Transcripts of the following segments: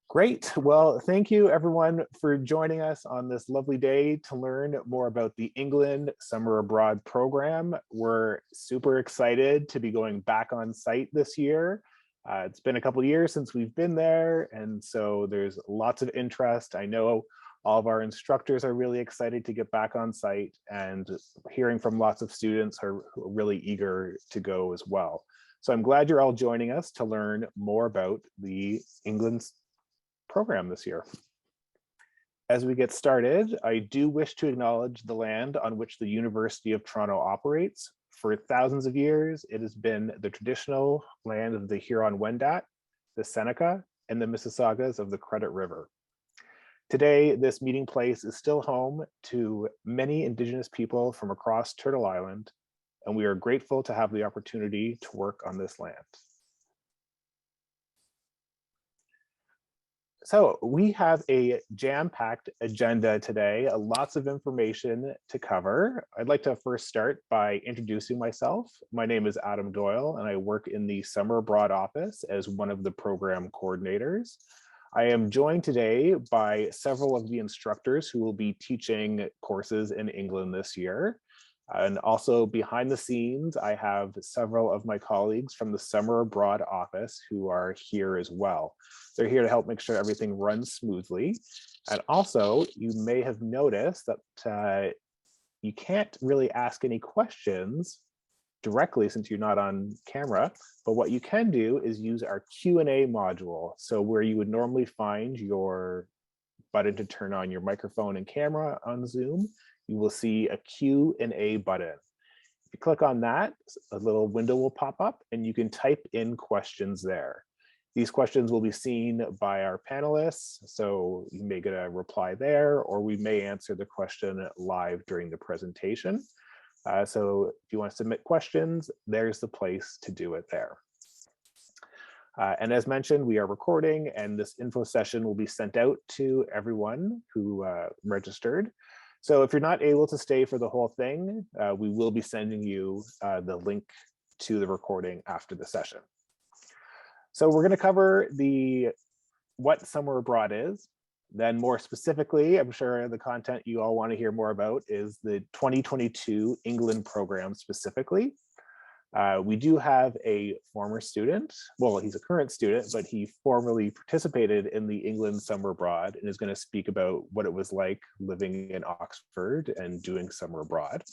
Great. Well, thank you everyone for joining us on this lovely day to learn more about the England Summer Abroad program. We're super excited to be going back on site this year. It's been a couple of years since we've been there, and so there's lots of interest. I know all of our instructors are really excited to get back on site, and hearing from lots of students who are really eager to go as well. So I'm glad you're all joining us to learn more about the England program this year. As we get started, I do wish to acknowledge the land on which the University of Toronto operates. For thousands of years, it has been the traditional land of the Huron-Wendat, the Seneca, and the Mississaugas of the Credit River. Today, this meeting place is still home to many Indigenous people from across Turtle Island, and we are grateful to have the opportunity to work on this land. So we have a jam-packed agenda today, lots of information to cover. I'd like to first start by introducing myself. My name is Adam Doyle, and I work in the Summer Abroad office as one of the program coordinators. I am joined today by several of the instructors who will be teaching courses in England this year. And also behind the scenes, I have several of my colleagues from the Summer Abroad office who are here as well. They're here to help make sure everything runs smoothly. And also, you may have noticed that you can't really ask any questions directly since you're not on camera, but what you can do is use our Q&A module. So where you would normally find your button to turn on your microphone and camera on Zoom, you will see a Q&A button. If you click on that, a little window will pop up and you can type in questions there. These questions will be seen by our panelists, so you may get a reply there, or we may answer the question live during the presentation. So if you want to submit questions, there's the place to do it there. And as mentioned, we are recording, and this info session will be sent out to everyone who registered. So if you're not able to stay for the whole thing, we will be sending you the link to the recording after the session. So we're going to cover what Summer Abroad is. Then more specifically, I'm sure the content you all want to hear more about is the 2022 England program specifically. We do have a former student. Well, he's a current student, but he formerly participated in the England Summer Abroad and is going to speak about what it was like living in Oxford and doing summer abroad.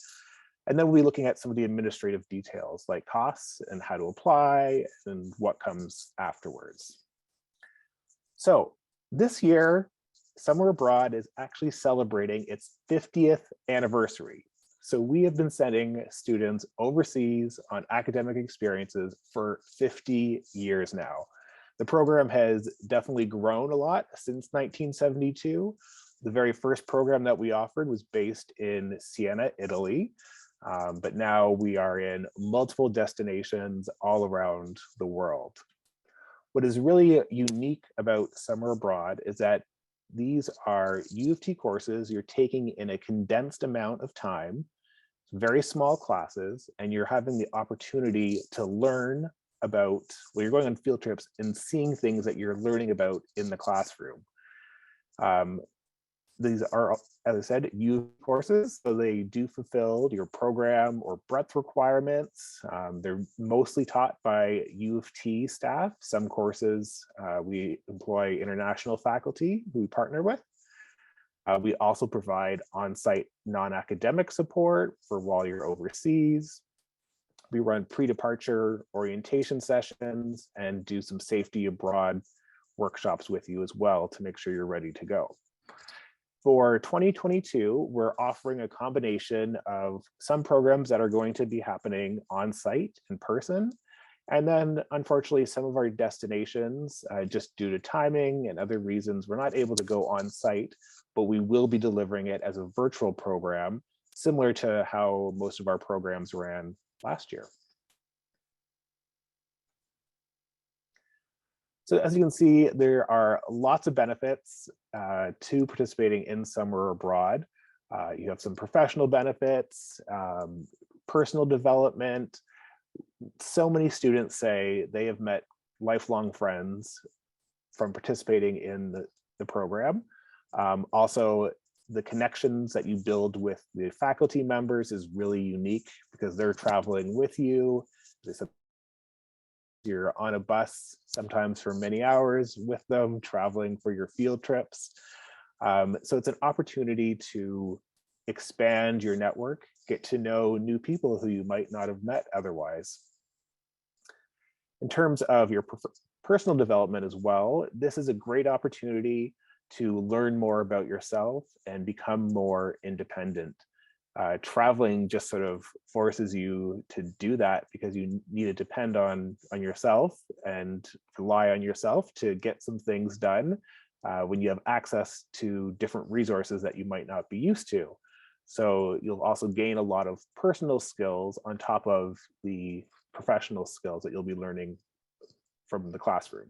And then we'll be looking at some of the administrative details like costs and how to apply and what comes afterwards. So this year, Summer Abroad is actually celebrating its 50th anniversary. So we have been sending students overseas on academic experiences for 50 years now. The program has definitely grown a lot since 1972. The very first program that we offered was based in Siena, Italy. But now we are in multiple destinations all around the world. What is really unique about Summer Abroad is that these are U of T courses you're taking in a condensed amount of time, very small classes, and you're having the opportunity to learn about, well, you're going on field trips and seeing things that you're learning about in the classroom. These are, as I said, U courses, so they do fulfill your program or breadth requirements. They're mostly taught by U of T staff. Some courses we employ international faculty who we partner with. We also provide on-site non-academic support for while you're overseas. We run pre-departure orientation sessions and do some safety abroad workshops with you as well to make sure you're ready to go. For 2022, we're offering a combination of some programs that are going to be happening on site in person. And then unfortunately, some of our destinations, just due to timing and other reasons, we're not able to go on site, but we will be delivering it as a virtual program, similar to how most of our programs ran last year. So as you can see, there are lots of benefits to participating in Summer Abroad. You have some professional benefits, personal development, So many students say they have met lifelong friends from participating in the program. Also, the connections that you build with the faculty members is really unique because they're traveling with you. You're on a bus, sometimes for many hours with them, traveling for your field trips. So it's an opportunity to expand your network, get to know new people who you might not have met otherwise. In terms of your personal development as well, this is a great opportunity to learn more about yourself and become more independent. Traveling just sort of forces you to do that because you need to depend on yourself and rely on yourself to get some things done when you have access to different resources that you might not be used to. So you'll also gain a lot of personal skills on top of the professional skills that you'll be learning from the classroom.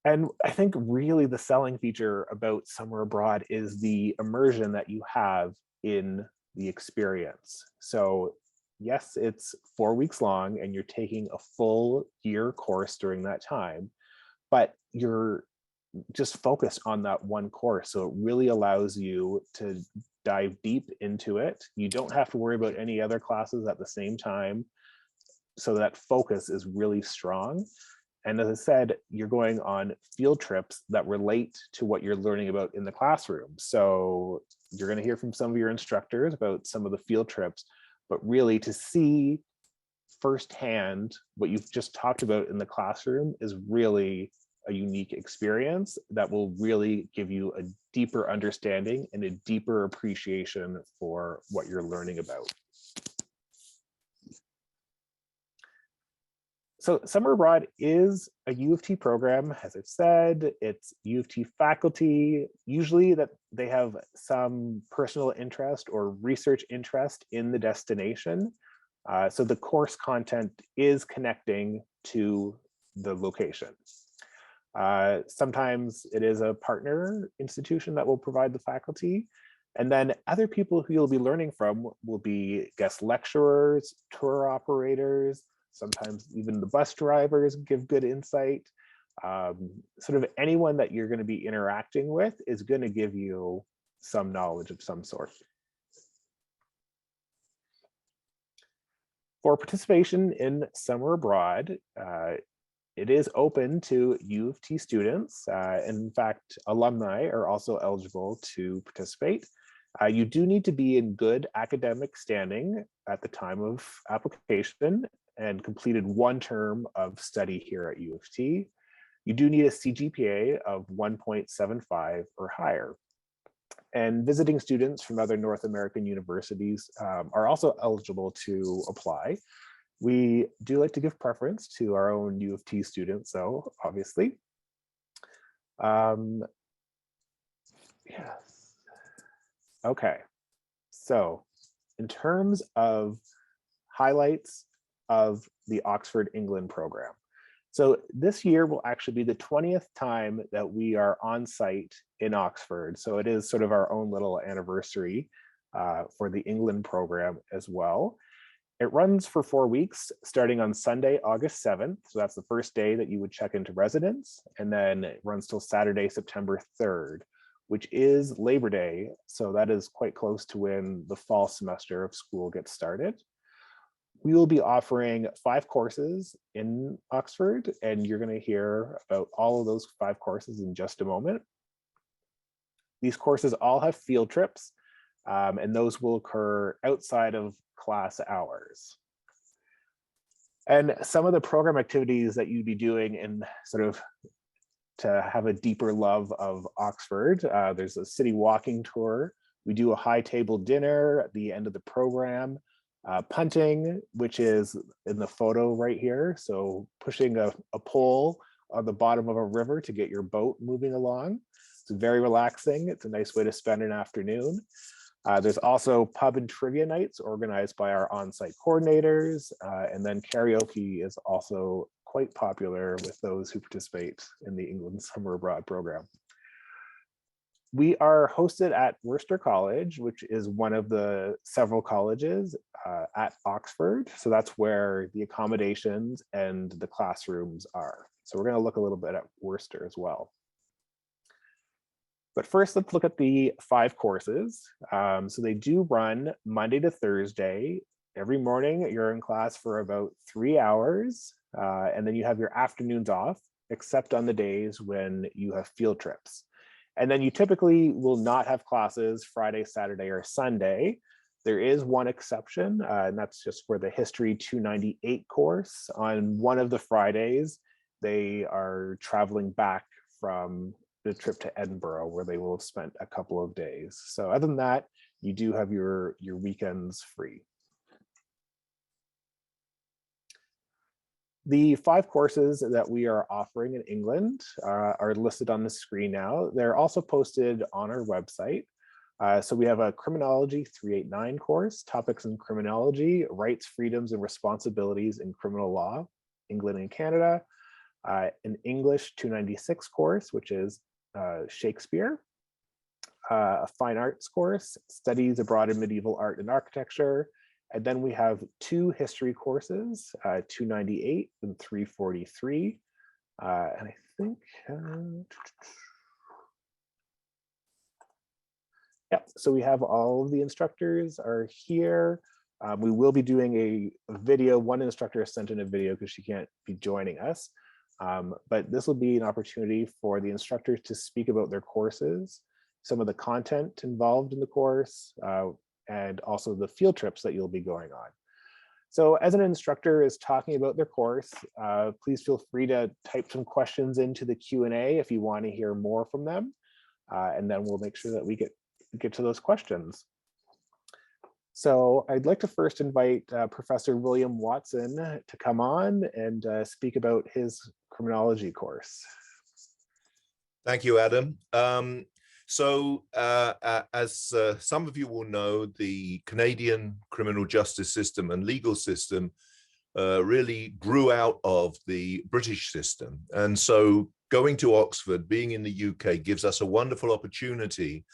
And I think really the selling feature about summer abroad is the immersion that you have in the experience. So yes, it's 4 weeks long and you're taking a full year course during that time, but you're just focused on that one course. So it really allows you to dive deep into it. You don't have to worry about any other classes at the same time. So that focus is really strong. And as I said, you're going on field trips that relate to what you're learning about in the classroom. So you're going to hear from some of your instructors about some of the field trips, but really to see firsthand what you've just talked about in the classroom is really a unique experience that will really give you a deeper understanding and a deeper appreciation for what you're learning about. So Summer Abroad is a U of T program, as I've said. It's U of T faculty, usually that they have some personal interest or research interest in the destination. So the course content is connecting to the location. Sometimes it is a partner institution that will provide the faculty. And then other people who you'll be learning from will be guest lecturers, tour operators, sometimes even the bus drivers give good insight. Sort of anyone that you're going to be interacting with is going to give you some knowledge of some sort. For participation in Summer Abroad, it is open to U of T students. In fact, alumni are also eligible to participate. You do need to be in good academic standing at the time of application and completed 1 term of study here at U of T. You do need a CGPA of 1.75 or higher. And visiting students from other North American universities are also eligible to apply. We do like to give preference to our own U of T students, though, obviously. Yes. Okay, so in terms of highlights of the Oxford England program. So this year will actually be the 20th time that we are on site in Oxford. So it is sort of our own little anniversary for the England program as well. It runs for 4 weeks, starting on Sunday, August 7th. So that's the first day that you would check into residence. And then it runs till Saturday, September 3rd, which is Labor Day. So that is quite close to when the fall semester of school gets started. We will be offering 5 courses in Oxford, and you're going to hear about all of those 5 courses in just a moment. These courses all have field trips, and those will occur outside of class hours. And some of the program activities that you'd be doing in sort of to have a deeper love of Oxford, there's a city walking tour. We do a high table dinner at the end of the program. Punting, which is in the photo right here. So pushing a pole on the bottom of a river to get your boat moving along. It's very relaxing. It's a nice way to spend an afternoon. There's also pub and trivia nights organized by our on-site coordinators. And then karaoke is also quite popular with those who participate in the England Summer Abroad program. We are hosted at Worcester College, which is one of the several colleges at Oxford. So that's where the accommodations and the classrooms are. So we're going to look a little bit at Worcester as well. But first, let's look at the 5 courses. So they do run Monday to Thursday. Every morning, you're in class for about 3 hours, and then you have your afternoons off, except on the days when you have field trips. And then you typically will not have classes Friday, Saturday, or Sunday. There is one exception, and that's just for the History 298 course. On one of the Fridays, they are traveling back from the trip to Edinburgh, where they will have spent a couple of days. So other than that, you do have your weekends free. The 5 courses that we are offering in England are listed on the screen now. They're also posted on our website. So we have a Criminology 389 course, Topics in Criminology, Rights, Freedoms, and Responsibilities in Criminal Law, England and Canada. An English 296 course, which is Shakespeare. A Fine Arts course, Studies Abroad in Medieval Art and Architecture. And then we have 2 history courses, 298 and 343. And I think, yeah, so we have all of the instructors are here. We will be doing a video. One instructor has sent in a video because she can't be joining us. But this will be an opportunity for the instructors to speak about their courses, some of the content involved in the course, and also the field trips that you'll be going on. So as an instructor is talking about their course, please feel free to type some questions into the Q&A if you want to hear more from them. And then we'll make sure that we get to those questions. So I'd like to first invite Professor William Watson to come on and speak about his criminology course. Thank you, Adam. As some of you will know, the Canadian criminal justice system and legal system really grew out of the British system. And so going to Oxford, being in the UK, gives us a wonderful opportunity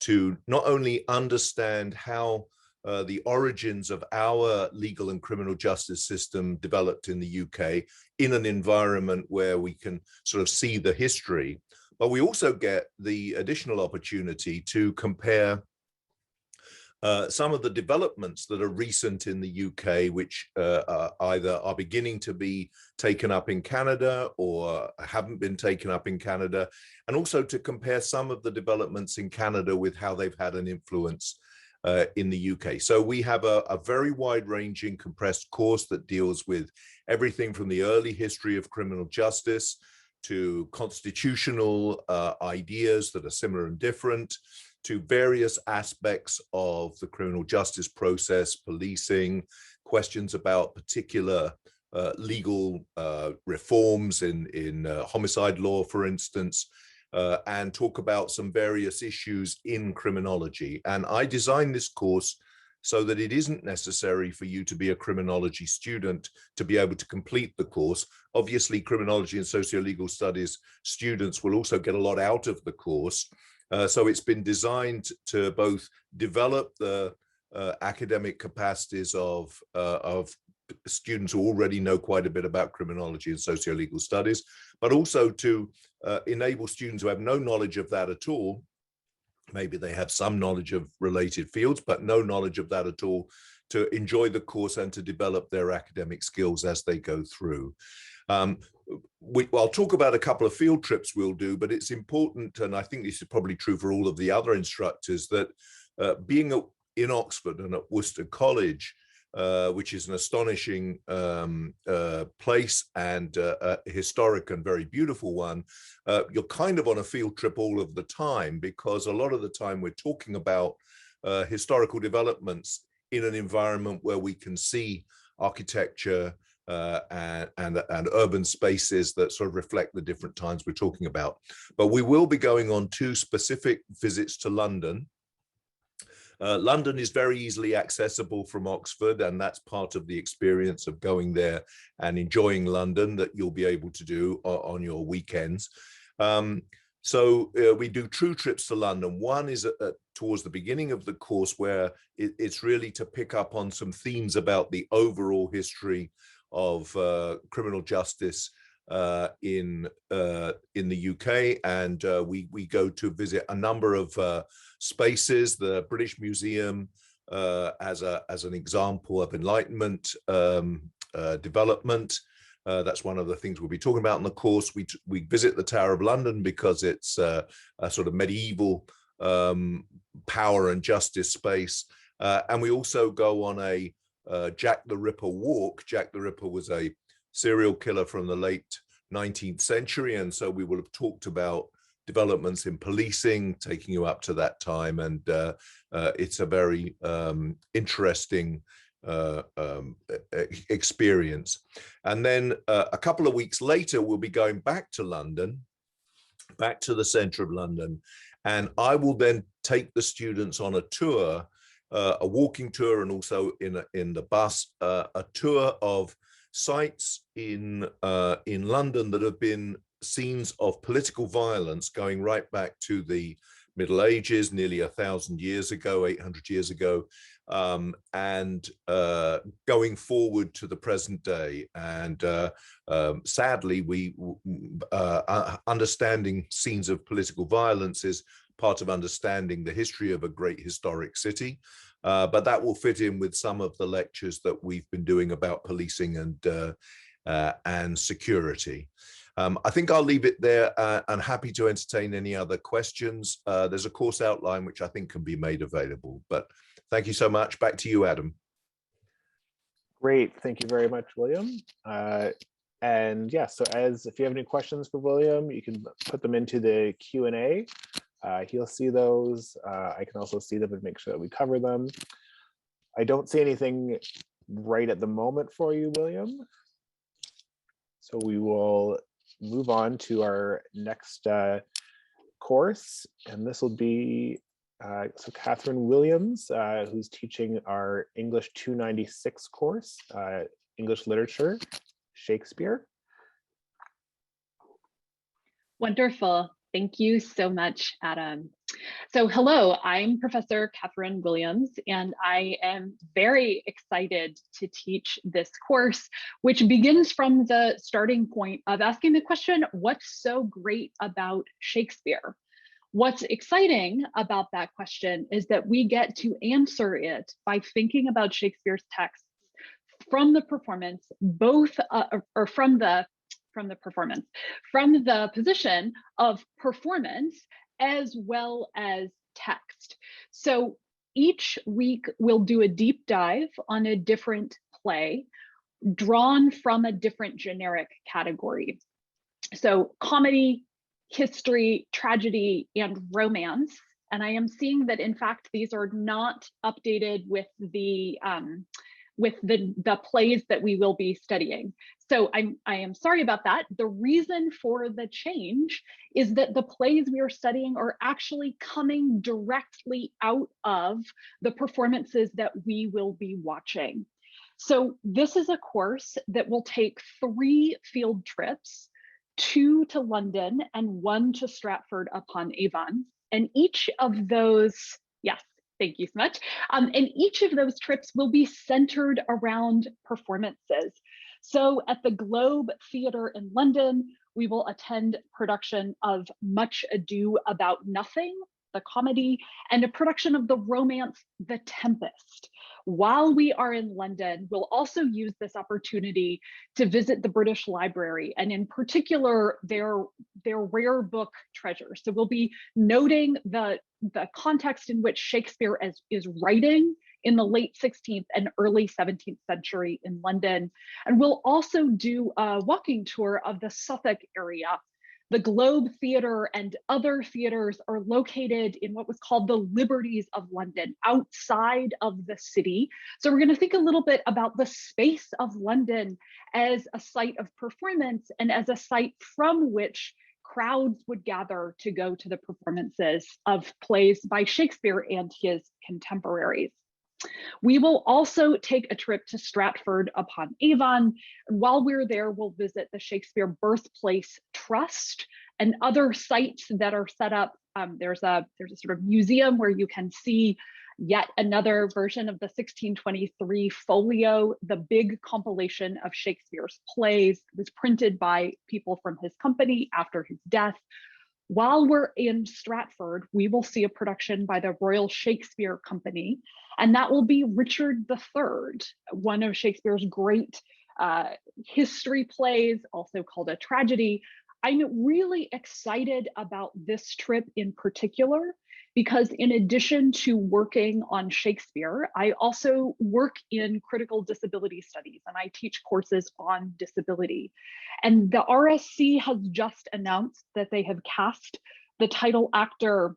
to not only understand how the origins of our legal and criminal justice system developed in the UK in an environment where we can sort of see the history, but we also get the additional opportunity to compare some of the developments that are recent in the UK, which either are beginning to be taken up in Canada or haven't been taken up in Canada, and also to compare some of the developments in Canada with how they've had an influence in the UK. So we have a very wide-ranging compressed course that deals with everything from the early history of criminal justice to constitutional ideas that are similar and different, to various aspects of the criminal justice process, policing, questions about particular legal reforms in homicide law, for instance, and talk about some various issues in criminology. And I designed this course so that it isn't necessary for you to be a criminology student to be able to complete the course. Obviously, criminology and socio-legal studies students will also get a lot out of the course. So it's been designed to both develop the academic capacities of students who already know quite a bit about criminology and socio-legal studies, but also to enable students who have no knowledge of that at all. Maybe they have some knowledge of related fields, but no knowledge of that at all, to enjoy the course and to develop their academic skills as they go through. I'll talk about a couple of field trips we'll do, but it's important, and I think this is probably true for all of the other instructors, that being in Oxford and at Worcester College, which is an astonishing place and a historic and very beautiful one, you're kind of on a field trip all of the time, because a lot of the time we're talking about historical developments in an environment where we can see architecture and urban spaces that sort of reflect the different times we're talking about. But we will be going on 2 specific visits to London. London is very easily accessible from Oxford, and that's part of the experience of going there and enjoying London that you'll be able to do on your weekends. So we do 2 trips to London. One is towards the beginning of the course, where it's really to pick up on some themes about the overall history of criminal justice in the UK, and we go to visit a number of spaces. The British Museum as an example of Enlightenment development. That's one of the things we'll be talking about in the course. We visit the Tower of London because it's a sort of medieval power and justice space. And we also go on a Jack the Ripper walk. Jack the Ripper was a serial killer from the late 19th century. And so we will have talked about developments in policing, taking you up to that time. And it's a very interesting experience. And then a couple of weeks later, we'll be going back to London, back to the center of London. And I will then take the students on a tour, a walking tour, and also in the bus, a tour of sites in London that have been scenes of political violence going right back to the Middle Ages, nearly 1,000 years ago, 800 years ago, and going forward to the present day. And sadly, understanding scenes of political violence is part of understanding the history of a great historic city. But that will fit in with some of the lectures that we've been doing about policing and security. I think I'll leave it there, and happy to entertain any other questions. There's a course outline which I think can be made available, but thank you so much. Back to you, Adam. Great, thank you very much, William. And yeah, so if you have any questions for William, you can put them into the Q&A. He'll see those. I can also see them and make sure that we cover them. I don't see anything right at the moment for you, William. So we will move on to our next course, and this will be so Katherine Williams, who's teaching our English 296 course, English Literature, Shakespeare. Wonderful. Thank you so much, Adam. So hello, I'm Professor Katherine Williams, and I am very excited to teach this course, which begins from the starting point of asking the question, what's so great about Shakespeare? What's exciting about that question is that we get to answer it by thinking about Shakespeare's texts from the performance, from the position of performance as well as text. So each week we'll do a deep dive on a different play drawn from a different generic category. So comedy, history, tragedy, and romance. And I am seeing that in fact these are not updated with the plays that we will be studying. So I am sorry about that. The reason for the change is that the plays we are studying are actually coming directly out of the performances that we will be watching. So this is a course that will take 3 field trips, 2 to London and 1 to Stratford-upon-Avon. And each of those, yes, thank you so much. And each of those trips will be centered around performances. So at the Globe Theatre in London, we will attend production of Much Ado About Nothing, the comedy, and a production of the romance, The Tempest. While we are in London, we'll also use this opportunity to visit the British Library, and in particular, their rare book treasures. So we'll be noting the context in which Shakespeare is writing in the late 16th and early 17th century in London. And we'll also do a walking tour of the Suffolk area. The Globe Theatre and other theatres are located in what was called the Liberties of London, outside of the city. So we're going to think a little bit about the space of London as a site of performance and as a site from which crowds would gather to go to the performances of plays by Shakespeare and his contemporaries. We will also take a trip to Stratford-upon-Avon. And while we're there, we'll visit the Shakespeare Birthplace Trust and other sites that are set up. There's a sort of museum where you can see yet another version of the 1623 folio, the big compilation of Shakespeare's plays. It was printed by people from his company after his death. While we're in Stratford, we will see a production by the Royal Shakespeare Company, and that will be Richard III, one of Shakespeare's great history plays, also called a tragedy. I'm really excited about this trip in particular, because in addition to working on Shakespeare, I also work in critical disability studies, and I teach courses on disability. And the RSC has just announced that they have cast the title actor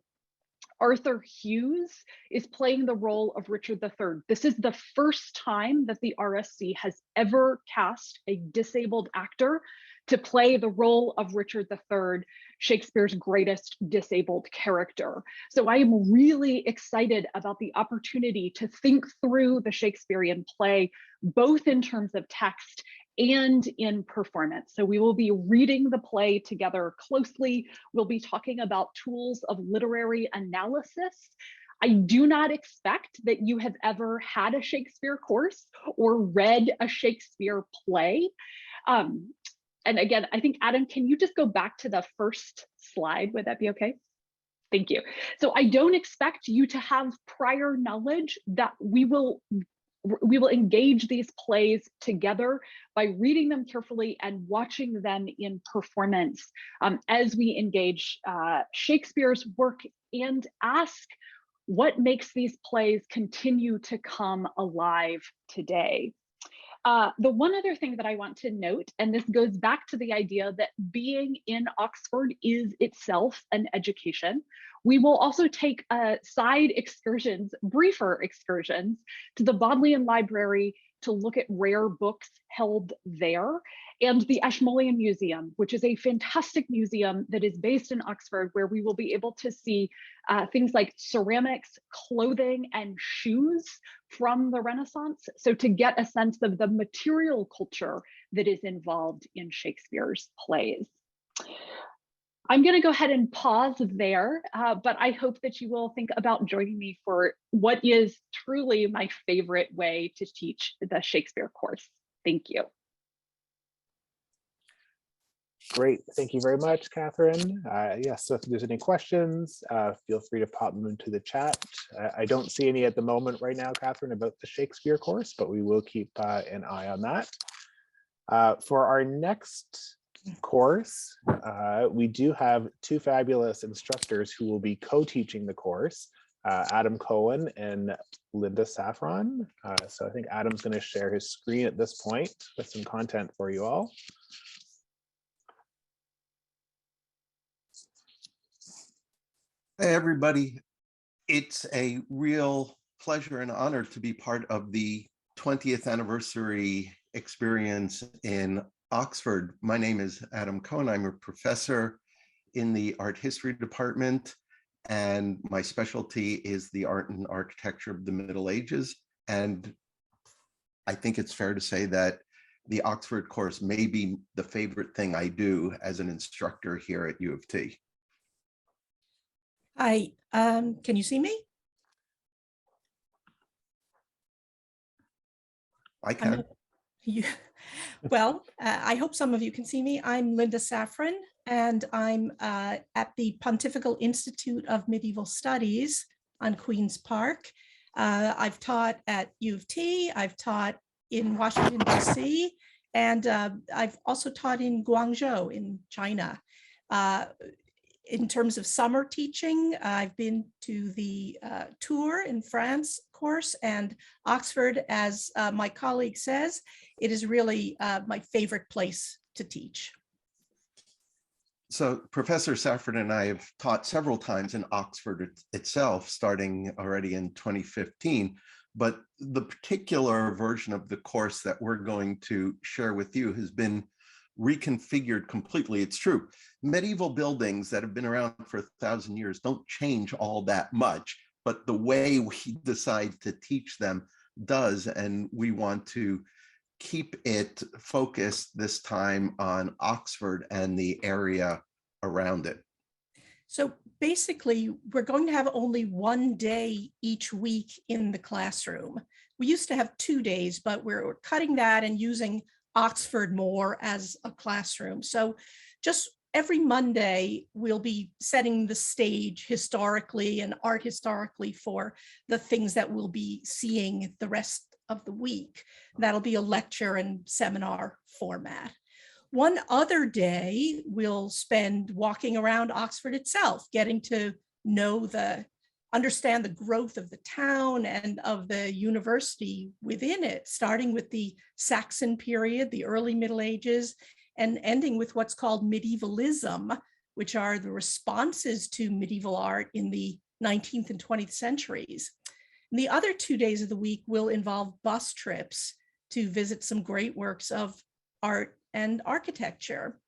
Arthur Hughes is playing the role of Richard III. This is the first time that the RSC has ever cast a disabled actor to play the role of Richard III, Shakespeare's greatest disabled character. So I am really excited about the opportunity to think through the Shakespearean play, both in terms of text and in performance. So we will be reading the play together closely. We'll be talking about tools of literary analysis. I do not expect that you have ever had a Shakespeare course or read a Shakespeare play. And again, I think, Adam, can you just go back to the first slide? Would that be okay? Thank you. So I don't expect you to have prior knowledge that we will engage these plays together by reading them carefully and watching them in performance as we engage Shakespeare's work and ask what makes these plays continue to come alive today. The one other thing that I want to note, and this goes back to the idea that being in Oxford is itself an education, we will also take side excursions, briefer excursions, to the Bodleian Library to look at rare books held there, and the Ashmolean Museum, which is a fantastic museum that is based in Oxford, where we will be able to see things like ceramics, clothing, and shoes from the Renaissance. So to get a sense of the material culture that is involved in Shakespeare's plays. I'm going to go ahead and pause there, but I hope that you will think about joining me for what is truly my favorite way to teach the Shakespeare course. Thank you. Great, thank you very much, Catherine. Yes, so if there's any questions, feel free to pop them into the chat. I don't see any at the moment right now, Catherine, about the Shakespeare course, but we will keep an eye on that. For our next course, we do have two fabulous instructors who will be co-teaching the course, Adam Cohen and Linda Safran. So I think Adam's going to share his screen at this point with some content for you all. Hey, everybody. It's a real pleasure and honor to be part of the 20th anniversary experience in Oxford. My name is Adam Cohen. I'm a professor in the art history department, and my specialty is the art and architecture of the Middle Ages. And I think it's fair to say that the Oxford course may be the favorite thing I do as an instructor here at U of T. Hi, can you see me? I can. Well, I hope some of you can see me. I'm Linda Safran, and I'm at the Pontifical Institute of Medieval Studies on Queen's Park. I've taught at U of T, I've taught in Washington, DC, and I've also taught in Guangzhou in China. In terms of summer teaching, I've been to the Tours in France course, and Oxford, as my colleague says, it is really my favorite place to teach. So Professor Safran and I have taught several times in Oxford itself, starting already in 2015, but the particular version of the course that we're going to share with you has been reconfigured completely. It's true. Medieval buildings that have been around for 1,000 years don't change all that much, but the way we decide to teach them does, and we want to keep it focused this time on Oxford and the area around it? So basically, we're going to have only one day each week in the classroom. We used to have 2 days, but we're cutting that and using Oxford more as a classroom. So just every Monday, we'll be setting the stage historically and art historically for the things that we'll be seeing the rest of the week. That'll be a lecture and seminar format. One other day, we'll spend walking around Oxford itself, getting to know understand the growth of the town and of the university within it, starting with the Saxon period, the early Middle Ages, and ending with what's called medievalism, which are the responses to medieval art in the 19th and 20th centuries. And the other 2 days of the week will involve bus trips to visit some great works of art and architecture.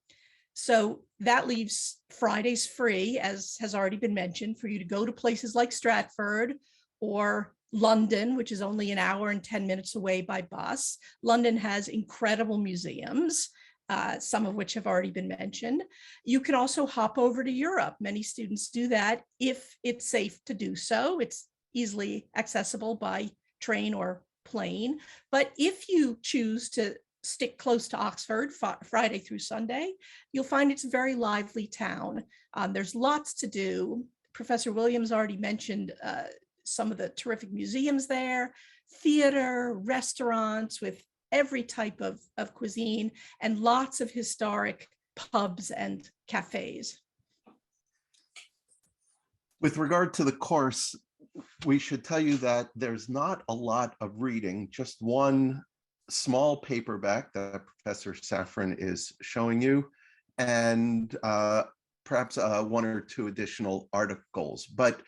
So that leaves Fridays free, as has already been mentioned, for you to go to places like Stratford or London, which is only an hour and 10 minutes away by bus. London has incredible museums, some of which have already been mentioned. You can also hop over to Europe. Many students do that if it's safe to do so. It's easily accessible by train or plane. But if you choose to stick close to Oxford Friday through Sunday, you'll find it's a very lively town. There's lots to do. Professor Williams already mentioned some of the terrific museums there, theater, restaurants with every type of cuisine, and lots of historic pubs and cafes. With regard to the course, we should tell you that there's not a lot of reading, just one small paperback that Professor Safran is showing you, and perhaps 1 or 2 additional articles. But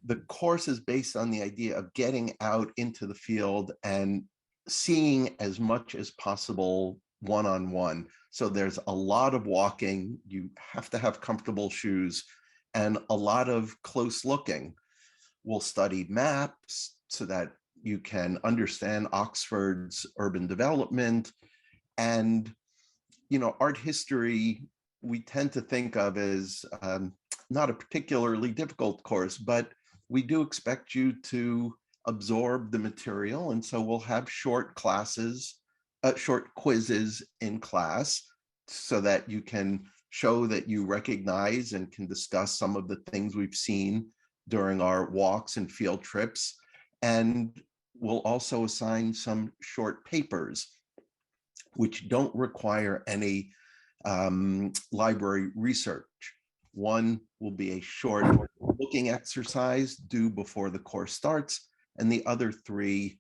the course is based on the idea of getting out into the field and seeing as much as possible one-on-one. So there's a lot of walking. You have to have comfortable shoes and a lot of close looking. We'll study maps so that you can understand Oxford's urban development. And, art history, we tend to think of as not a particularly difficult course, but we do expect you to absorb the material. And so we'll have short classes, short quizzes in class so that you can show that you recognize and can discuss some of the things we've seen during our walks and field trips. And we'll also assign some short papers, which don't require any library research. One will be a short looking exercise due before the course starts, and the other 3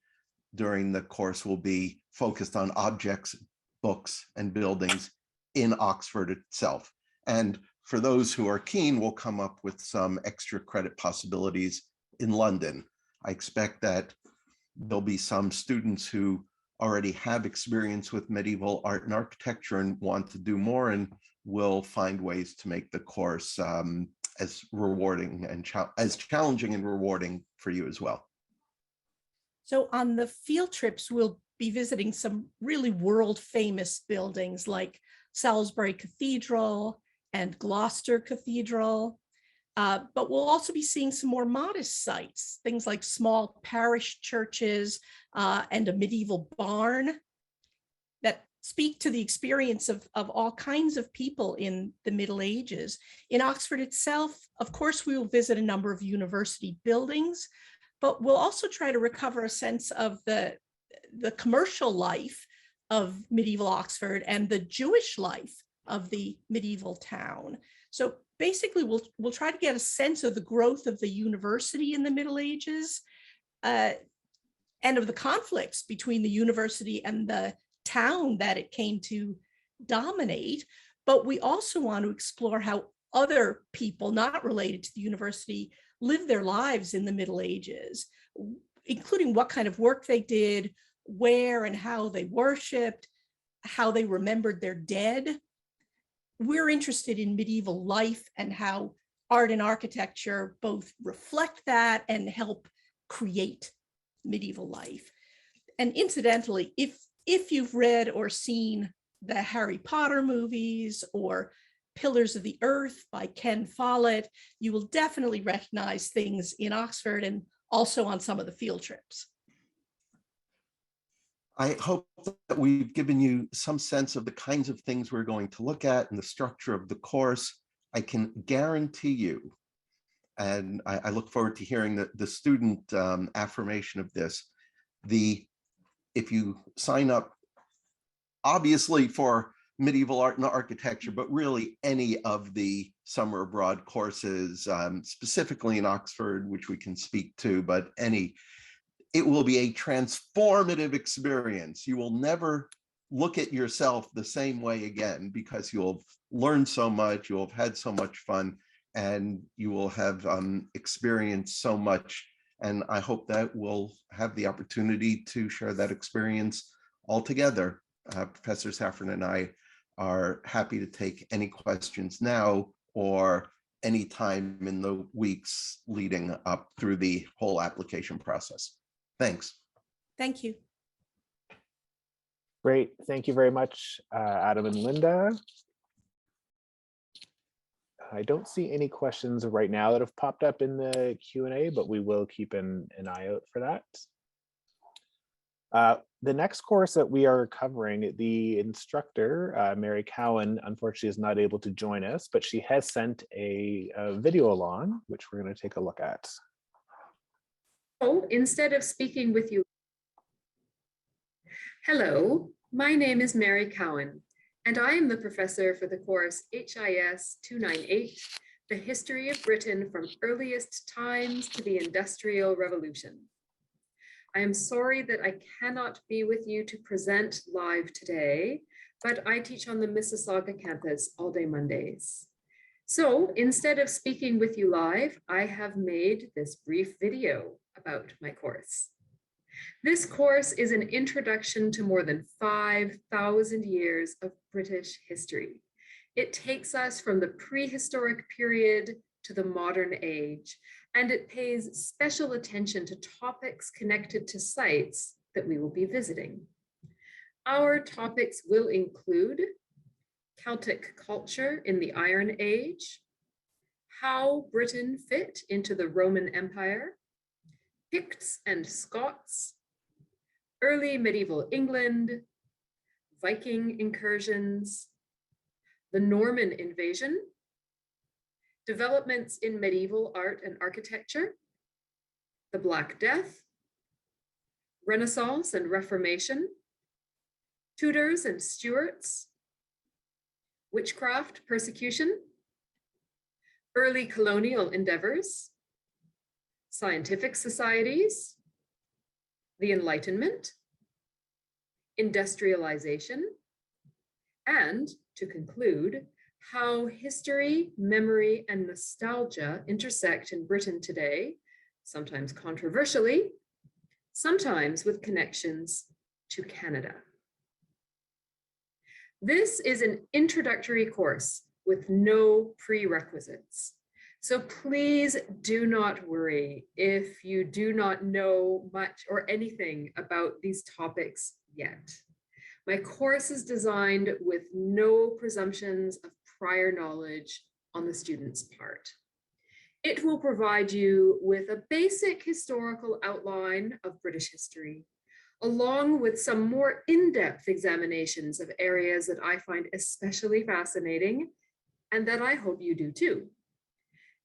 during the course will be focused on objects, books, and buildings in Oxford itself. And for those who are keen, we'll come up with some extra credit possibilities in London. I expect that there'll be some students who already have experience with medieval art and architecture and want to do more, and will find ways to make the course as rewarding and as challenging and rewarding for you as well. So on the field trips, we'll be visiting some really world famous buildings like Salisbury Cathedral and Gloucester Cathedral. But we'll also be seeing some more modest sites, things like small parish churches and a medieval barn that speak to the experience of all kinds of people in the Middle Ages. In Oxford itself, of course, we will visit a number of university buildings, but we'll also try to recover a sense of the commercial life of medieval Oxford and the Jewish life of the medieval town. So basically, we'll try to get a sense of the growth of the university in the Middle Ages and of the conflicts between the university and the town that it came to dominate. But we also want to explore how other people not related to the university lived their lives in the Middle Ages, including what kind of work they did, where and how they worshiped, how they remembered their dead. We're interested in medieval life and how art and architecture both reflect that and help create medieval life. And incidentally, if you've read or seen the Harry Potter movies or Pillars of the Earth by Ken Follett. You will definitely recognize things in Oxford and also on some of the field trips. I hope that we've given you some sense of the kinds of things we're going to look at and the structure of the course. I can guarantee you, and I look forward to hearing the student affirmation of this, if you sign up, obviously for medieval art and architecture, but really any of the summer abroad courses, specifically in Oxford, which we can speak to, but it will be a transformative experience. You will never look at yourself the same way again because you'll have learned so much, you'll have had so much fun, and you will have experienced so much. And I hope that we'll have the opportunity to share that experience all together. Professor Safran and I are happy to take any questions now or any time in the weeks leading up through the whole application process. Thanks. Thank you. Great. Thank you very much, Adam and Linda. I don't see any questions right now that have popped up in the Q&A, but we will keep an eye out for that. The next course that we are covering, the instructor, Mairi Cowan, unfortunately is not able to join us, but she has sent a video along, which we're going to take a look at. So instead of speaking with you, hello, my name is Mairi Cowan, and I am the professor for the course HIS 298, The History of Britain from Earliest Times to the Industrial Revolution. I am sorry that I cannot be with you to present live today, but I teach on the Mississauga campus all day Mondays. So instead of speaking with you live, I have made this brief video about my course. This course is an introduction to more than 5,000 years of British history. It takes us from the prehistoric period to the modern age, and it pays special attention to topics connected to sites that we will be visiting. Our topics will include Celtic culture in the Iron Age, how Britain fit into the Roman Empire, Picts and Scots, early medieval England, Viking incursions, the Norman invasion, developments in medieval art and architecture, the Black Death, Renaissance and Reformation, Tudors and Stuarts, witchcraft persecution, early colonial endeavors, scientific societies, the Enlightenment, industrialization, and, to conclude, how history, memory, and nostalgia intersect in Britain today, sometimes controversially, sometimes with connections to Canada. This is an introductory course with no prerequisites. So please do not worry if you do not know much or anything about these topics yet. My course is designed with no presumptions of prior knowledge on the student's part. It will provide you with a basic historical outline of British history, along with some more in-depth examinations of areas that I find especially fascinating and that I hope you do too.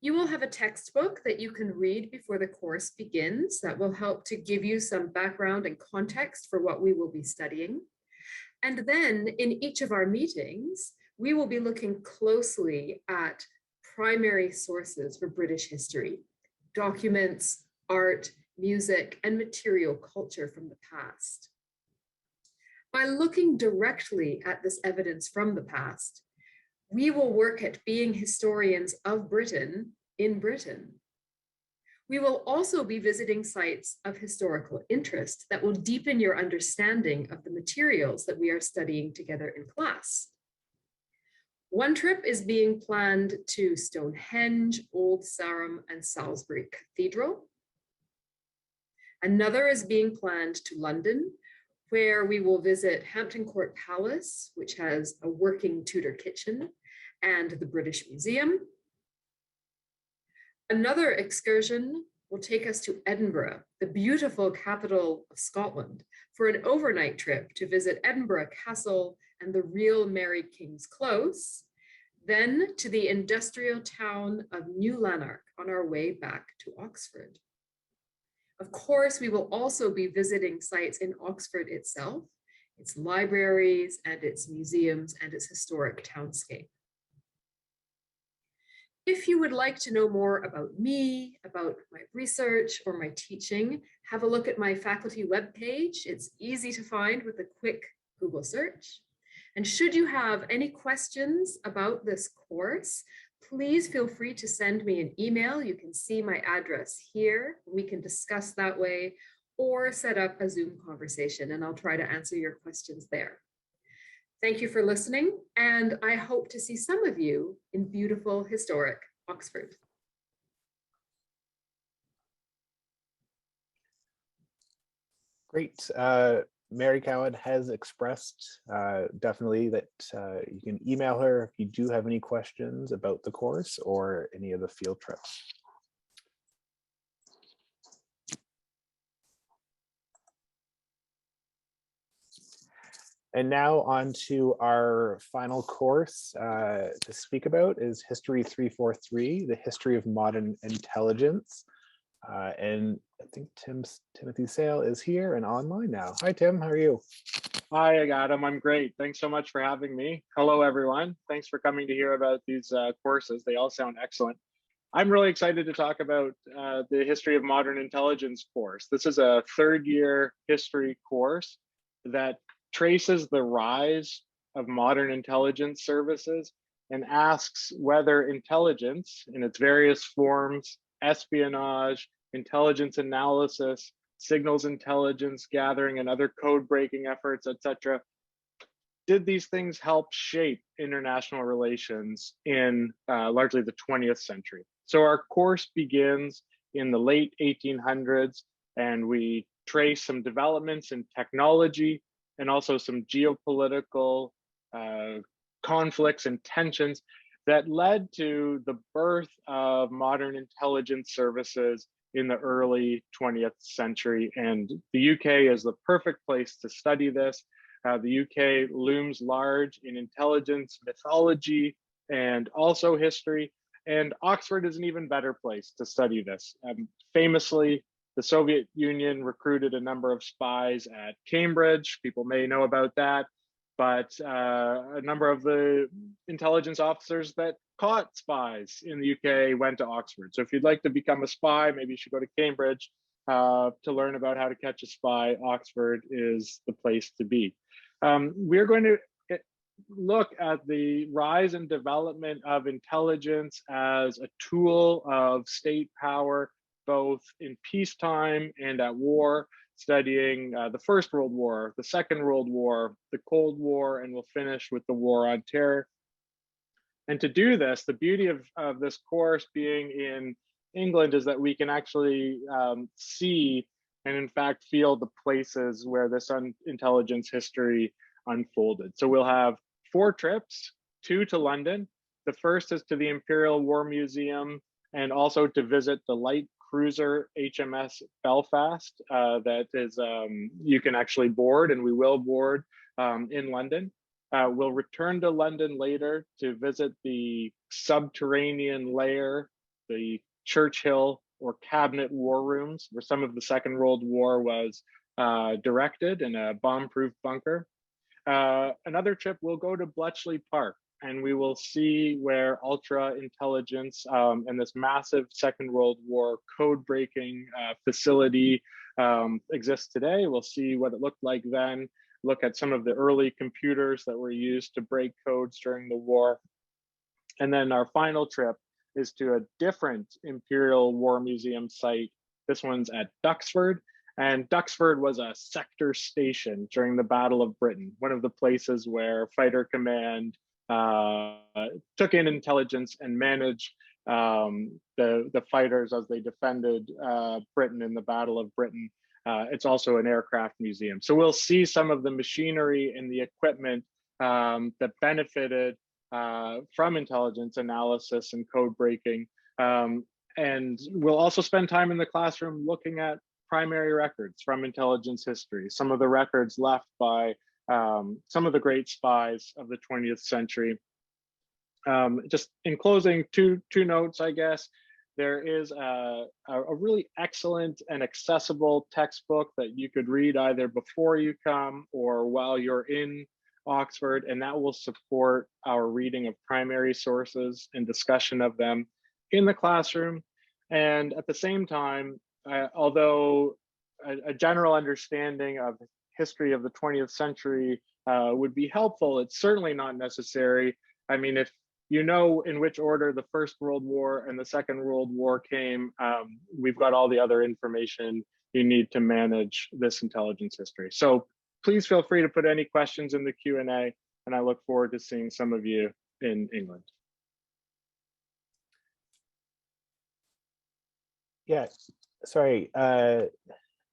You will have a textbook that you can read before the course begins that will help to give you some background and context for what we will be studying. And then in each of our meetings, we will be looking closely at primary sources for British history, documents, art, music, and material culture from the past. By looking directly at this evidence from the past, we will work at being historians of Britain in Britain. We will also be visiting sites of historical interest that will deepen your understanding of the materials that we are studying together in class. One trip is being planned to Stonehenge, Old Sarum, and Salisbury Cathedral. Another is being planned to London, where we will visit Hampton Court Palace, which has a working Tudor kitchen, and the British Museum. Another excursion will take us to Edinburgh, the beautiful capital of Scotland, for an overnight trip to visit Edinburgh Castle and the real Mairi King's Close, then to the industrial town of New Lanark on our way back to Oxford. Of course, we will also be visiting sites in Oxford itself, its libraries and its museums and its historic townscape. If you would like to know more about me, about my research or my teaching, have a look at my faculty webpage. It's easy to find with a quick Google search. And should you have any questions about this course, please feel free to send me an email. You can see my address here. We can discuss that way or set up a Zoom conversation, and I'll try to answer your questions there. Thank you for listening, and I hope to see some of you in beautiful, historic Oxford. Great. Mary Cowan has expressed definitely that you can email her if you do have any questions about the course or any of the field trips. And now on to our final course to speak about is History 343, the History of Modern Intelligence. And I think Timothy Sayle is here and online now. Hi, Tim, how are you? Hi, Adam, I'm great. Thanks so much for having me. Hello, everyone. Thanks for coming to hear about these courses. They all sound excellent. I'm really excited to talk about the History of Modern Intelligence course. This is a third-year history course that traces the rise of modern intelligence services and asks whether intelligence in its various forms, espionage, intelligence analysis, signals intelligence gathering, and other code breaking efforts, etc., did these things help shape international relations in largely the 20th century? So our course begins in the late 1800s, and we trace some developments in technology and also some geopolitical conflicts and tensions that led to the birth of modern intelligence services in the early 20th century. And the UK is the perfect place to study this. The UK looms large in intelligence, mythology, and also history. And Oxford is an even better place to study this. Famously, the Soviet Union recruited a number of spies at Cambridge. People may know about that, but a number of the intelligence officers that caught spies in the UK went to Oxford. So if you'd like to become a spy, maybe you should go to Cambridge to learn about how to catch a spy. Oxford is the place to be. We're going to look at the rise and development of intelligence as a tool of state power, both in peacetime and at war, studying the First World War, the Second World War, the Cold War, and we'll finish with the War on Terror. And to do this, the beauty of this course being in England is that we can actually see and in fact feel the places where this intelligence history unfolded. So we'll have 4 trips, 2 to London. The first is to the Imperial War Museum and also to visit the light cruiser HMS Belfast that is you can actually board, and we will board in London. We'll return to London later to visit the subterranean lair, the Churchill or Cabinet war rooms, where some of the Second World War was directed in a bomb-proof bunker. Another trip, we'll go to Bletchley Park, and we will see where ultra intelligence and this massive Second World War code breaking facility exists today. We'll see what it looked like then, look at some of the early computers that were used to break codes during the war. And then our final trip is to a different Imperial War Museum site. This one's at Duxford. And Duxford was a sector station during the Battle of Britain, one of the places where Fighter Command took in intelligence and managed the fighters as they defended Britain in the Battle of Britain. It's also an aircraft museum. So we'll see some of the machinery and the equipment that benefited from intelligence analysis and code breaking. And we'll also spend time in the classroom looking at primary records from intelligence history, some of the records left by some of the great spies of the 20th century. Just in closing, two notes, I guess. There is a really excellent and accessible textbook that you could read either before you come or while you're in Oxford, and that will support our reading of primary sources and discussion of them in the classroom. And at the same time, although a general understanding of history of the 20th century would be helpful, it's certainly not necessary. I mean, if you know in which order the First World War and the Second World War came, we've got all the other information you need to manage this intelligence history. So please feel free to put any questions in the Q&A, and I look forward to seeing some of you in England. Yeah, sorry,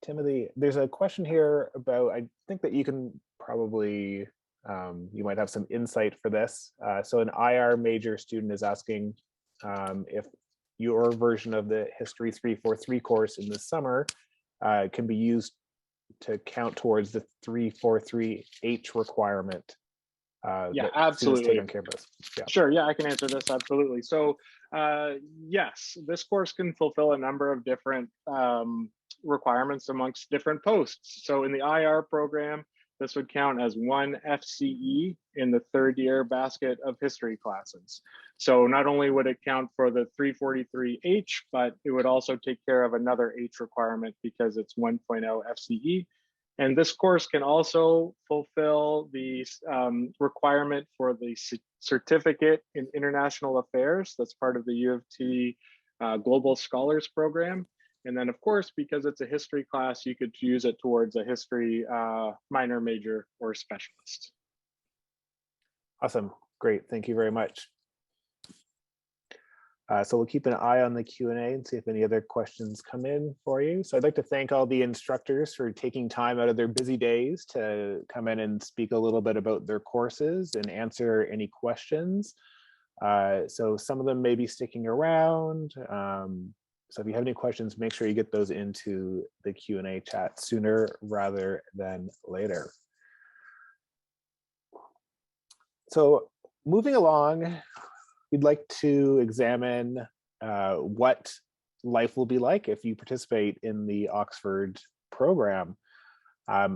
Timothy, there's a question here about, I think that you can probably, you might have some insight for this. So an IR major student is asking if your version of the History 343 course in the summer can be used to count towards the 343H requirement. Yeah, absolutely. On campus. Yeah. Sure, yeah, I can answer this, absolutely. So yes, this course can fulfill a number of different requirements amongst different posts. So in the IR program, this would count as one FCE in the third year basket of history classes. So not only would it count for the 343H, but it would also take care of another H requirement because it's 1.0 FCE. And this course can also fulfill the requirement for the certificate in international affairs. That's part of the U of T Global Scholars Program. And then of course, because it's a history class, you could use it towards a history minor, major, or specialist. Awesome, great, thank you very much. So we'll keep an eye on the Q&A and see if any other questions come in for you. So I'd like to thank all the instructors for taking time out of their busy days to come in and speak a little bit about their courses and answer any questions. So some of them may be sticking around. So if you have any questions, make sure you get those into the Q&A chat sooner rather than later. So moving along, we'd like to examine what life will be like if you participate in the Oxford program.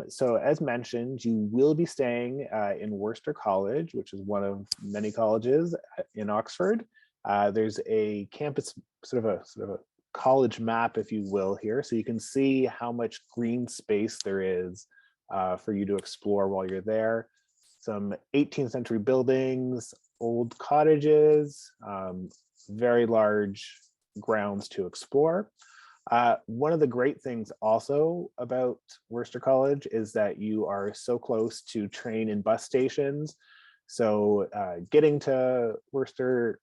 So as mentioned, you will be staying in Worcester College, which is one of many colleges in Oxford. There's a campus, sort of a college map, if you will, here. So you can see how much green space there is for you to explore while you're there. Some 18th century buildings, old cottages, very large grounds to explore. One of the great things also about Worcester College is that you are so close to train and bus stations. So getting to Worcester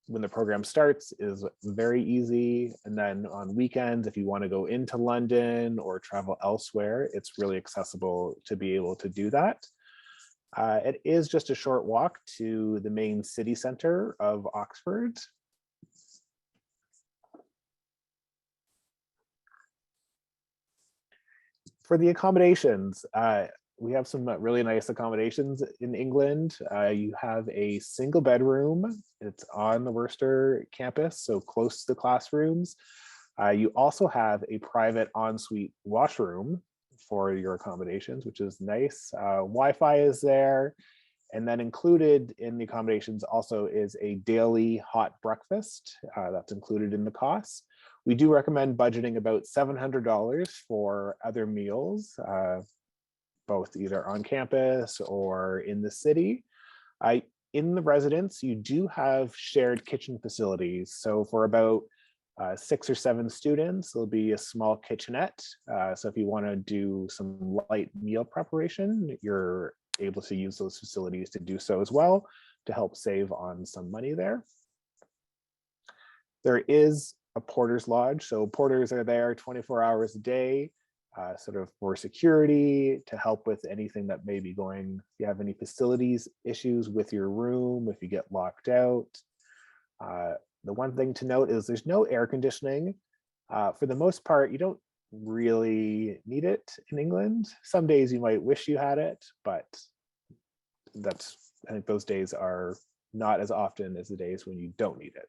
when the program starts is very easy. And then on weekends, if you want to go into London or travel elsewhere, it's really accessible to be able to do that. It is just a short walk to the main city center of Oxford. For the accommodations, we have some really nice accommodations in England. You have a single bedroom. It's on the Worcester campus, so close to the classrooms. You also have a private ensuite washroom for your accommodations, which is nice. Wi-Fi is there. And then included in the accommodations also is a daily hot breakfast that's included in the costs. We do recommend budgeting about $700 for other meals, both either on campus or in the city. In the residence, you do have shared kitchen facilities. So for about 6 or 7 students, there'll be a small kitchenette. So if you want to do some light meal preparation, you're able to use those facilities to do so as well, to help save on some money there. There is a porter's lodge. So porters are there 24 hours a day. sort of for security, to help with anything that may be going, if you have any facilities issues with your room, if you get locked out. The one thing to note is there's no air conditioning. For the most part, you don't really need it in England. Some days you might wish you had it, but I think those days are not as often as the days when you don't need it.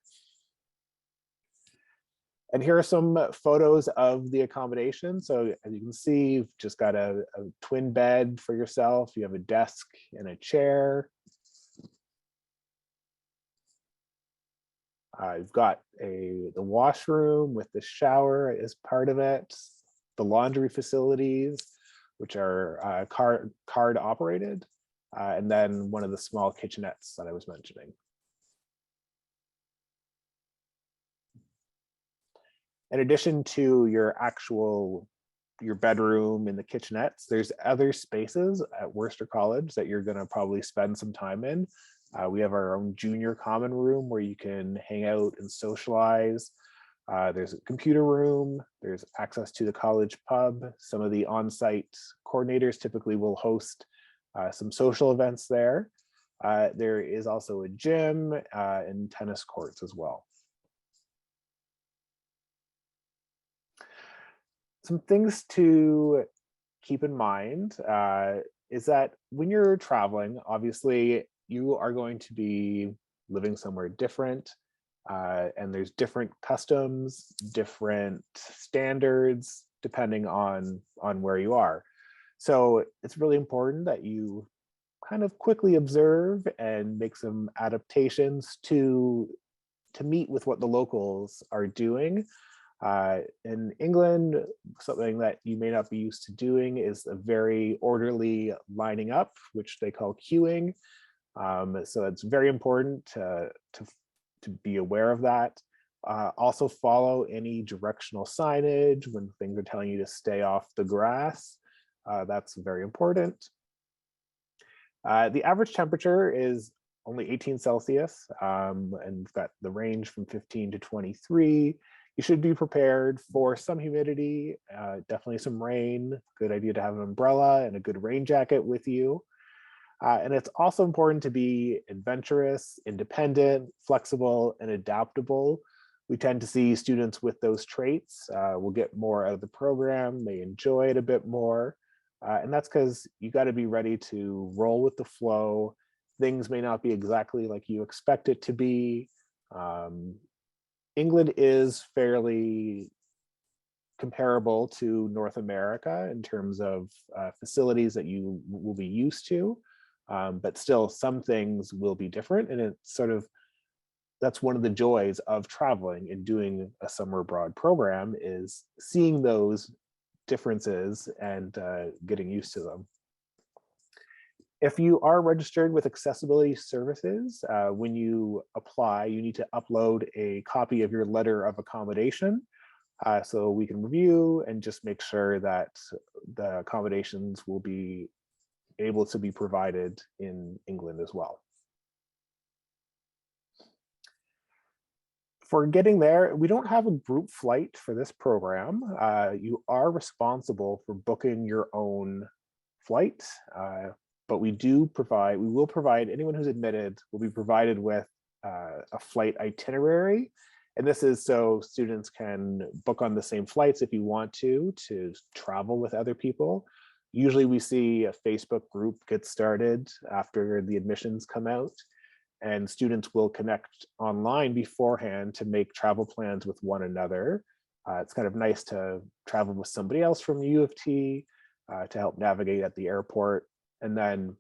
And here are some photos of the accommodation. So as you can see, you've just got a twin bed for yourself. You have a desk and a chair. You've got the washroom with the shower as part of it, the laundry facilities, which are card operated, and then one of the small kitchenettes that I was mentioning. In addition to your bedroom and the kitchenettes, there's other spaces at Worcester College that you're going to probably spend some time in. We have our own junior common room where you can hang out and socialize. There's a computer room. There's access to the college pub. Some of the on-site coordinators typically will host some social events there. There is also a gym and tennis courts as well. Some things to keep in mind is that when you're traveling, obviously you are going to be living somewhere different, and there's different customs, different standards, depending on where you are. So it's really important that you kind of quickly observe and make some adaptations to meet with what the locals are doing. In England, something that you may not be used to doing is a very orderly lining up, which they call queuing. So it's very important to be aware of that. Also follow any directional signage when things are telling you to stay off the grass. That's very important. The average temperature is only 18 Celsius, and we've got the range from 15 to 23. You should be prepared for some humidity, definitely some rain. Good idea to have an umbrella and a good rain jacket with you. And it's also important to be adventurous, independent, flexible, and adaptable. We tend to see students with those traits will get more out of the program, they enjoy it a bit more. And that's because you got to be ready to roll with the flow. Things may not be exactly like you expect it to be. England is fairly comparable to North America in terms of facilities that you will be used to, but still some things will be different. And it's sort of, that's one of the joys of traveling and doing a summer abroad program, is seeing those differences and getting used to them. If you are registered with Accessibility Services, when you apply, you need to upload a copy of your letter of accommodation so we can review and just make sure that the accommodations will be able to be provided in England as well. For getting there, we don't have a group flight for this program. You are responsible for booking your own flight. But we will provide, anyone who's admitted will be provided with a flight itinerary. And this is so students can book on the same flights if you want to travel with other people. Usually we see a Facebook group get started after the admissions come out, and students will connect online beforehand to make travel plans with one another. It's kind of nice to travel with somebody else from U of T to help navigate at the airport. And then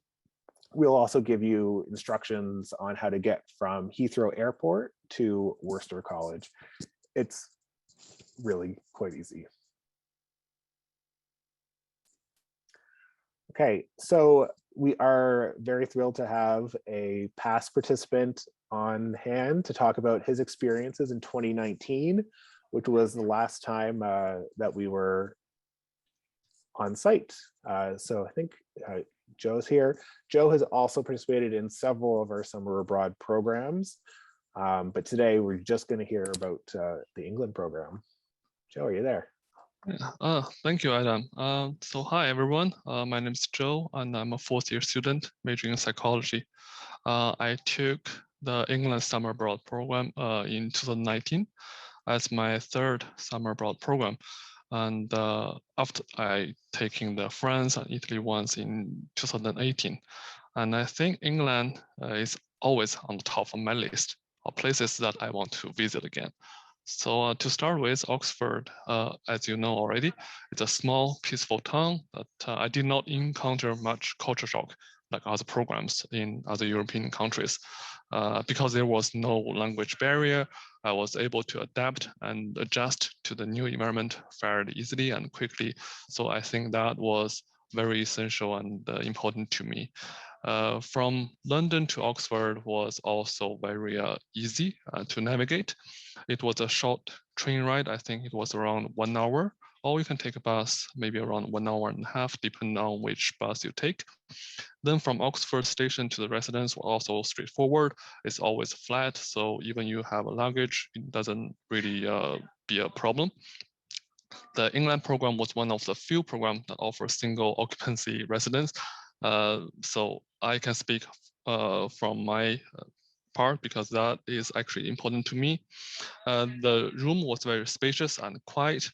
we'll also give you instructions on how to get from Heathrow Airport to Worcester College. It's really quite easy. Okay, so we are very thrilled to have a past participant on hand to talk about his experiences in 2019, which was the last time that we were on site. So I think Joe's here. Joe has also participated in several of our summer abroad programs, but today we're just going to hear about the England program. Joe, are you there? Thank you, Adam. So hi, everyone. My name is Joe, and I'm a fourth-year student majoring in psychology. I took the England Summer Abroad program in 2019 as my third summer abroad program. And after I taking the France and Italy ones in 2018. And I think England is always on the top of my list of places that I want to visit again. So to start with, Oxford, as you know already, it's a small, peaceful town that I did not encounter much culture shock like other programs in other European countries. Because there was no language barrier, I was able to adapt and adjust to the new environment fairly easily and quickly. So I think that was very essential and important to me. From London to Oxford was also very easy to navigate. It was a short train ride. I think it was around 1 hour, or you can take a bus, maybe around 1 hour and a half, depending on which bus you take. Then from Oxford station to the residence was also straightforward. It's always flat, so even you have a luggage, it doesn't really be a problem. The England program was one of the few programs that offers single occupancy residence. So I can speak from my part because that is actually important to me. The room was very spacious and quiet.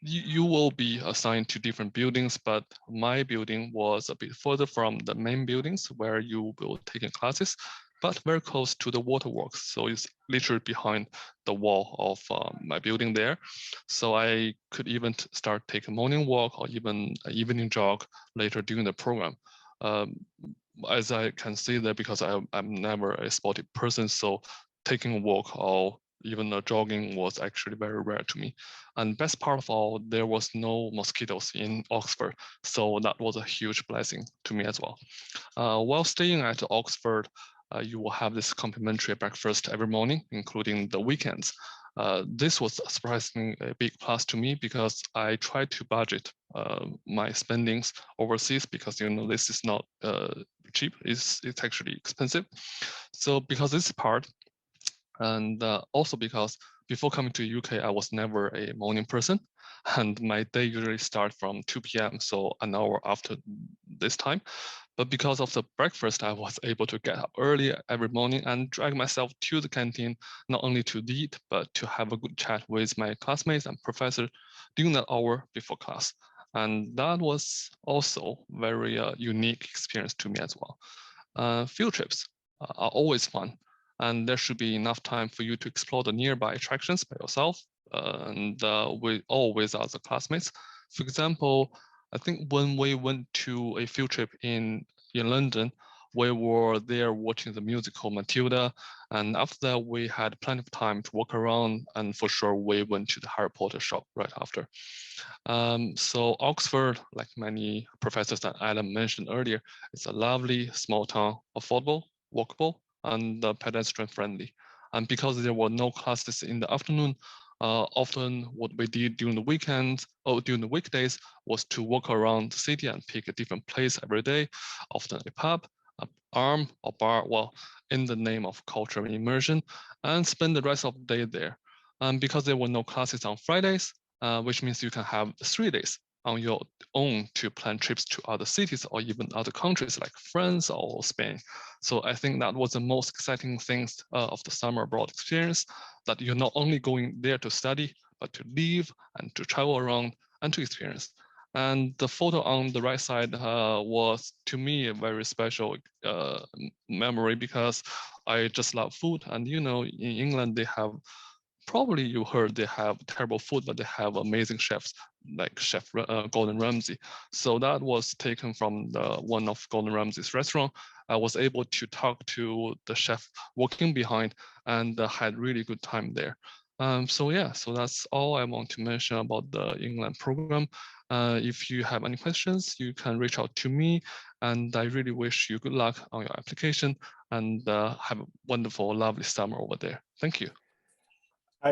You will be assigned to different buildings, but my building was a bit further from the main buildings where you will take classes, but very close to the waterworks. So it's literally behind the wall of my building there. So I could even start taking a morning walk or even an evening jog later during the program. As I can see there, because I'm never a sporty person, so taking a walk or even jogging was actually very rare to me. And best part of all, there was no mosquitoes in Oxford. So that was a huge blessing to me as well. While staying at Oxford, you will have this complimentary breakfast every morning, including the weekends. This was surprisingly a big plus to me because I tried to budget my spendings overseas because this is not cheap, it's actually expensive. So because this part, and also because before coming to UK, I was never a morning person, and my day usually starts from 2 p.m., so an hour after this time. But because of the breakfast, I was able to get up early every morning and drag myself to the canteen, not only to eat, but to have a good chat with my classmates and professors during that hour before class. And that was also very unique experience to me as well. Field trips are always fun, and there should be enough time for you to explore the nearby attractions by yourself and with other classmates. For example, I think when we went to a field trip in London, we were there watching the musical Matilda, and after that we had plenty of time to walk around, and for sure we went to the Harry Potter shop right after. So Oxford, like many professors that Adam mentioned earlier, is a lovely small town, affordable, walkable, and pedestrian friendly. And because there were no classes in the afternoon, often what we did during the weekends or during the weekdays was to walk around the city and pick a different place every day, often a pub, a arm or bar, well, in the name of cultural immersion, and spend the rest of the day there. And because there were no classes on Fridays, which means you can have 3 days on your own to plan trips to other cities or even other countries like France or Spain. So I think that was the most exciting things of the summer abroad experience, that you're not only going there to study, but to live and to travel around and to experience. And the photo on the right side was, to me, a very special memory because I just love food. And in England, they have, probably you heard they have terrible food, but they have amazing chefs like Chef Gordon Ramsay. So that was taken from one of Gordon Ramsay's restaurant. I was able to talk to the chef working behind and had really good time there. So that's all I want to mention about the England program. If you have any questions, you can reach out to me, and I really wish you good luck on your application and have a wonderful, lovely summer over there. Thank you.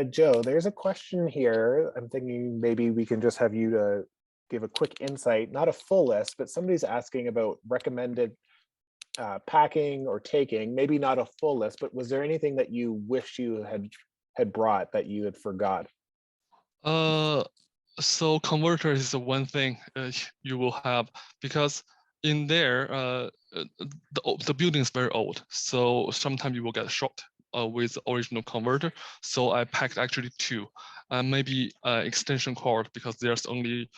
Joe, there's a question here. I'm thinking maybe we can just have you to give a quick insight, not a full list, but somebody's asking about recommended packing or taking, maybe not a full list, but was there anything that you wish you had brought that you had forgot? So converter is the one thing you will have, because in there, the building is very old. So sometimes you will get short with the original converter. So I packed actually two, maybe extension cord, because there's only,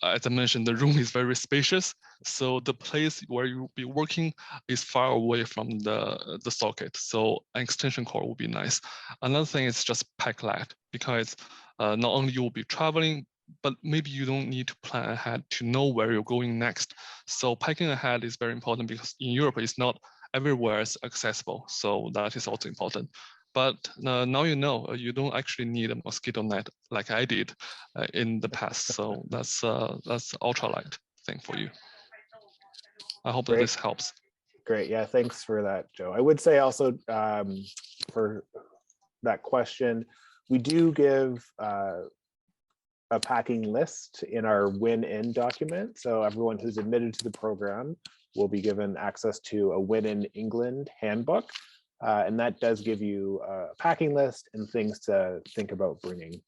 as I mentioned, the room is very spacious. So the place where you'll be working is far away from the socket. So an extension cord would be nice. Another thing is just pack light, because not only you will be traveling, but maybe you don't need to plan ahead to know where you're going next. So packing ahead is very important, because in Europe, it's not everywhere is accessible. So that is also important. But now you know, you don't actually need a mosquito net like I did in the past. So that's ultralight thing for you. I hope that this helps. Great, yeah, thanks for that, Joe. I would say also for that question, we do give a packing list in our win-in document. So everyone who's admitted to the program will be given access to a Win-in England handbook. And that does give you a packing list and things to think about bringing.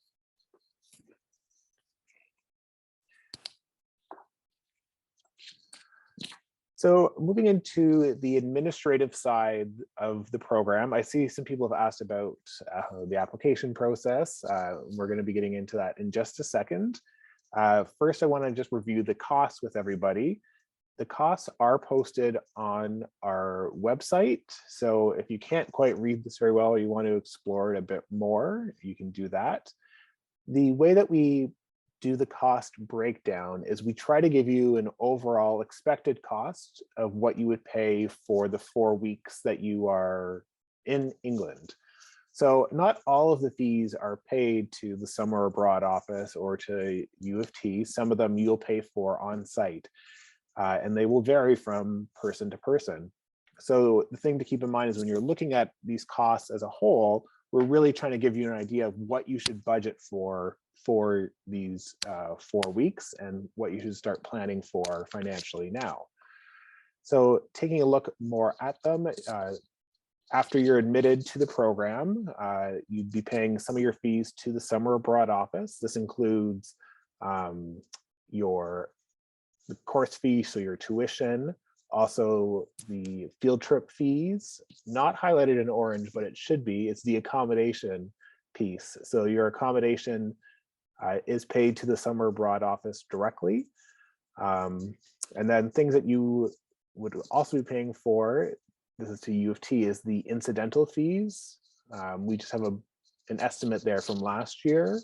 So moving into the administrative side of the program, I see some people have asked about the application process. We're going to be getting into that in just a second. First, I want to just review the costs with everybody. The costs are posted on our website. So if you can't quite read this very well, or you want to explore it a bit more, you can do that. The way that we do the cost breakdown is we try to give you an overall expected cost of what you would pay for the 4 weeks that you are in England. So not all of the fees are paid to the summer abroad office or to U of T. Some of them you'll pay for on site. And they will vary from person to person. So the thing to keep in mind is when you're looking at these costs as a whole, we're really trying to give you an idea of what you should budget for these 4 weeks and what you should start planning for financially now. So taking a look more at them, after you're admitted to the program, you'd be paying some of your fees to the summer abroad office. This includes the course fee, so your tuition, also the field trip fees, not highlighted in orange, but it should be. It's the accommodation piece. So your accommodation is paid to the summer abroad office directly. And then things that you would also be paying for, this is to U of T, is the incidental fees. We just have an estimate there from last year.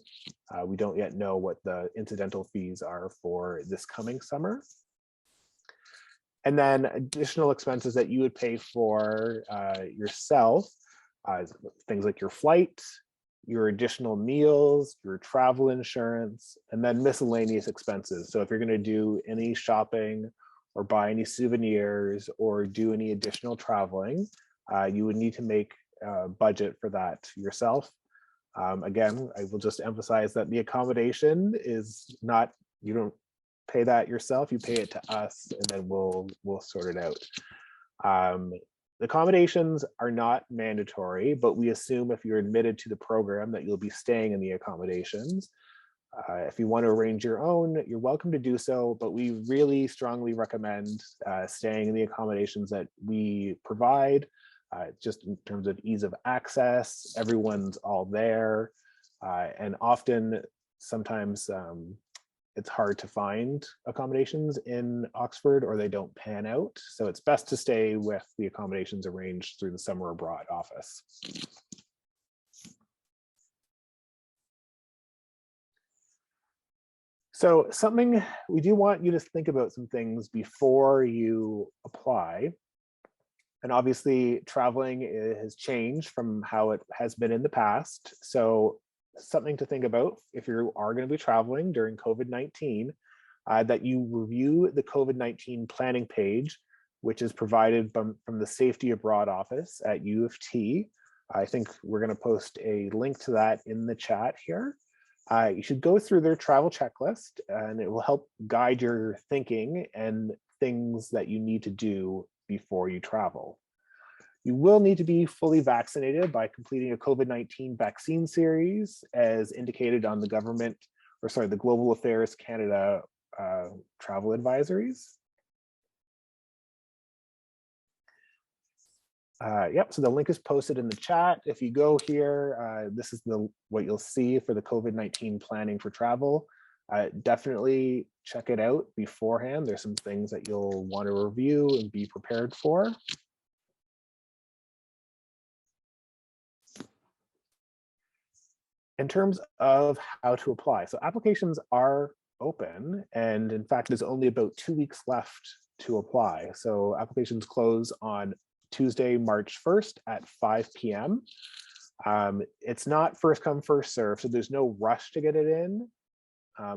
We don't yet know what the incidental fees are for this coming summer. And then additional expenses that you would pay for yourself, things like your flight, your additional meals, your travel insurance, and then miscellaneous expenses. So if you're going to do any shopping or buy any souvenirs or do any additional traveling, you would need to make a budget for that yourself. Again, I will just emphasize that the accommodation is not, you don't pay that yourself, you pay it to us, and then we'll sort it out. The accommodations are not mandatory, but we assume if you're admitted to the program that you'll be staying in the accommodations. If you want to arrange your own, you're welcome to do so, but we really strongly recommend staying in the accommodations that we provide, just in terms of ease of access. Everyone's all there, and often, sometimes it's hard to find accommodations in Oxford, or they don't pan out. So it's best to stay with the accommodations arranged through the summer abroad office. So something, we do want you to think about some things before you apply. And obviously traveling has changed from how it has been in the past. So something to think about if you are going to be traveling during COVID-19, that you review the COVID-19 planning page, which is provided from the Safety Abroad office at U of T. I think we're going to post a link to that in the chat here. You should go through their travel checklist, and it will help guide your thinking and things that you need to do before you travel. You will need to be fully vaccinated by completing a COVID-19 vaccine series as indicated on the government the Global Affairs Canada travel advisories. Yep, so the link is posted in the chat. If you go here, this is what you'll see for the COVID-19 planning for travel. Definitely check it out beforehand. There's some things that you'll want to review and be prepared for. In terms of how to apply, so applications are open, and in fact, there's only about 2 weeks left to apply. So applications close on Tuesday, March 1st at 5 p.m. It's not first come, first serve, so there's no rush to get it in,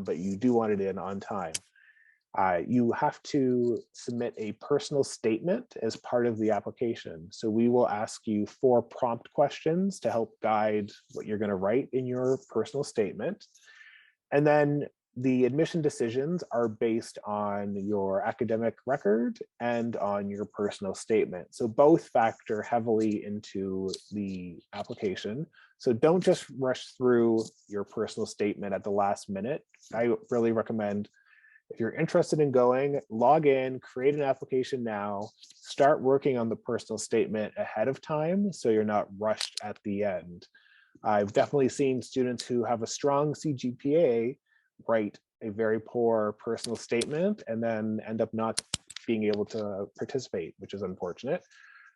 but you do want it in on time. You have to submit a personal statement as part of the application. So we will ask you 4 prompt questions to help guide what you're going to write in your personal statement. And then the admission decisions are based on your academic record and on your personal statement. So both factor heavily into the application. So don't just rush through your personal statement at the last minute. I really recommend, if you're interested in going, log in, create an application now, start working on the personal statement ahead of time so you're not rushed at the end. I've definitely seen students who have a strong CGPA write a very poor personal statement and then end up not being able to participate, which is unfortunate.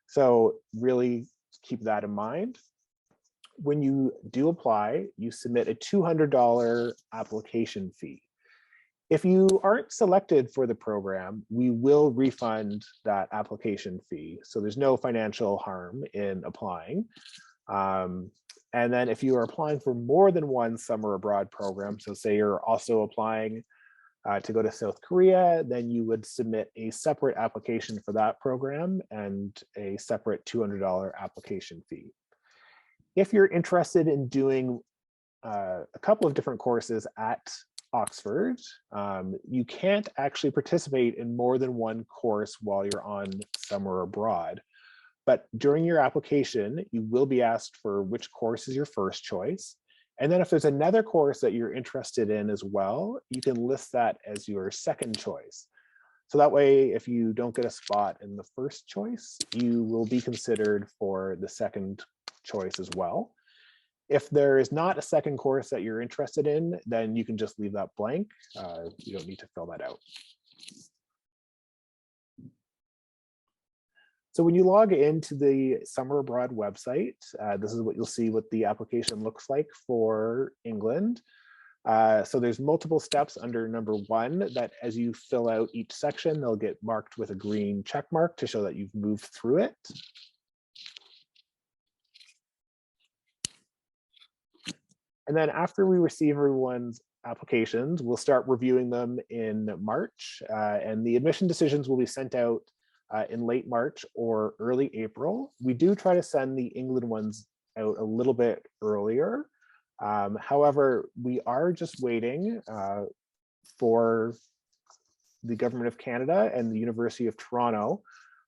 So really keep that in mind. When you do apply, you submit a $200 application fee. If you aren't selected for the program, we will refund that application fee. So there's no financial harm in applying. And then if you are applying for more than one summer abroad program, so say you're also applying to go to South Korea, then you would submit a separate application for that program and a separate $200 application fee. If you're interested in doing a couple of different courses at Oxford, you can't actually participate in more than one course while you're on summer abroad. But during your application, you will be asked for which course is your first choice. And then if there's another course that you're interested in as well, you can list that as your second choice. So that way, if you don't get a spot in the first choice, you will be considered for the second choice as well. If there is not a second course that you're interested in, then you can just leave that blank. You don't need to fill that out. So when you log into the Summer Abroad website, this is what you'll see what the application looks like for England. So there's multiple steps under number 1 that as you fill out each section, they'll get marked with a green check mark to show that you've moved through it. And then after we receive everyone's applications, we'll start reviewing them in March, and the admission decisions will be sent out in late March or early April. We do try to send the England ones out a little bit earlier. However, we are just waiting for the Government of Canada and the University of Toronto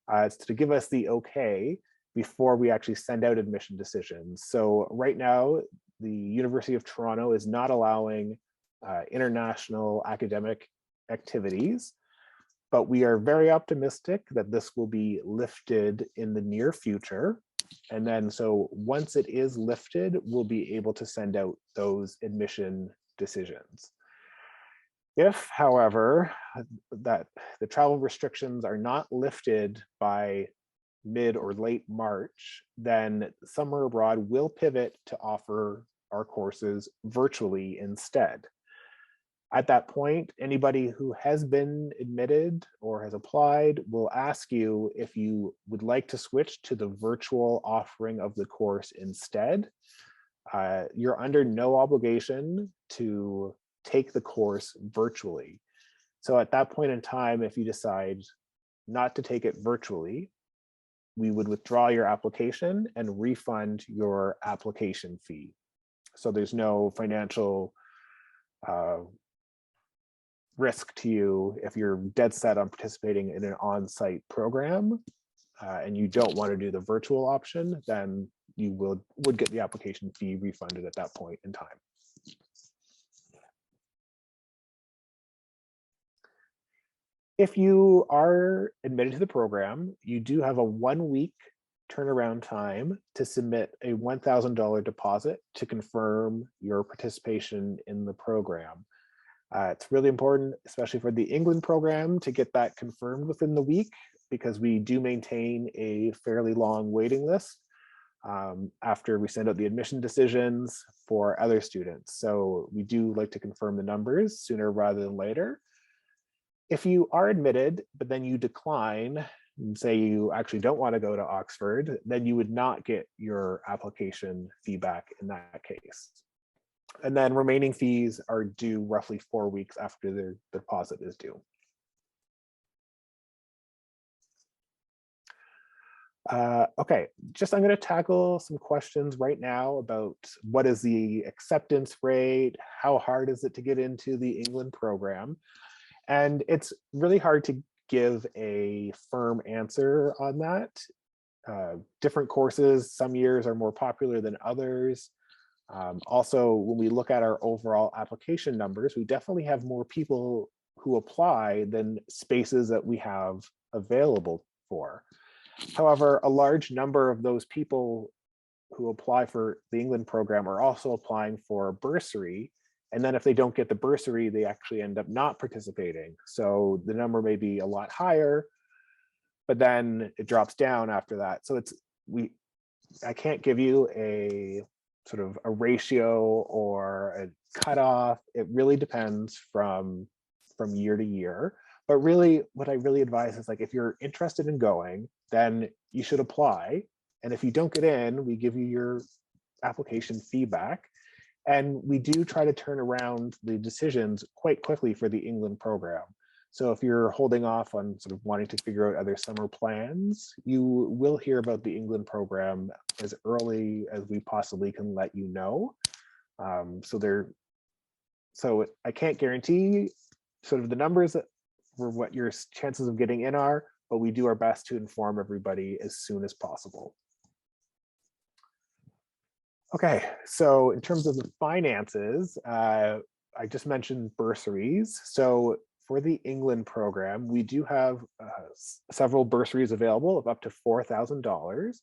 to give us the okay before we actually send out admission decisions. So right now, the University of Toronto is not allowing international academic activities, but we are very optimistic that this will be lifted in the near future. And then so once it is lifted, we'll be able to send out those admission decisions. If, however, that the travel restrictions are not lifted by mid or late March, then Summer Abroad will pivot to offer our courses virtually instead. At that point, anybody who has been admitted or has applied will ask you if you would like to switch to the virtual offering of the course instead. You're under no obligation to take the course virtually. So at that point in time, if you decide not to take it virtually, we would withdraw your application and refund your application fee. So there's no financial risk to you if you're dead set on participating in an on-site program and you don't want to do the virtual option, then you would get the application fee refunded at that point in time. If you are admitted to the program, you do have a 1-week turnaround time to submit a $1,000 deposit to confirm your participation in the program. It's really important, especially for the England program, to get that confirmed within the week, because we do maintain a fairly long waiting list after we send out the admission decisions for other students. So we do like to confirm the numbers sooner rather than later. If you are admitted, but then you decline, and say you actually don't want to go to Oxford, then you would not get your application feedback in that case. And then remaining fees are due roughly 4 weeks after the deposit is due. Okay, I'm going to tackle some questions right now about what is the acceptance rate, how hard is it to get into the England program? And it's really hard to give a firm answer on that. Different courses, some years are more popular than others. Also, when we look at our overall application numbers, we definitely have more people who apply than spaces that we have available for. However, a large number of those people who apply for the England program are also applying for a bursary. And then if they don't get the bursary, they actually end up not participating. So the number may be a lot higher, but then it drops down after that. So I can't give you a sort of a ratio or a cutoff. It really depends from year to year. But really, what I really advise is, like, if you're interested in going, then you should apply. And if you don't get in, we give you your application feedback. And we do try to turn around the decisions quite quickly for the England program. So if you're holding off on sort of wanting to figure out other summer plans, you will hear about the England program as early as we possibly can let you know. So I can't guarantee sort of the numbers for what your chances of getting in are, but we do our best to inform everybody as soon as possible. Okay, so in terms of the finances, I just mentioned bursaries. So for the England program, we do have several bursaries available of up to $4,000.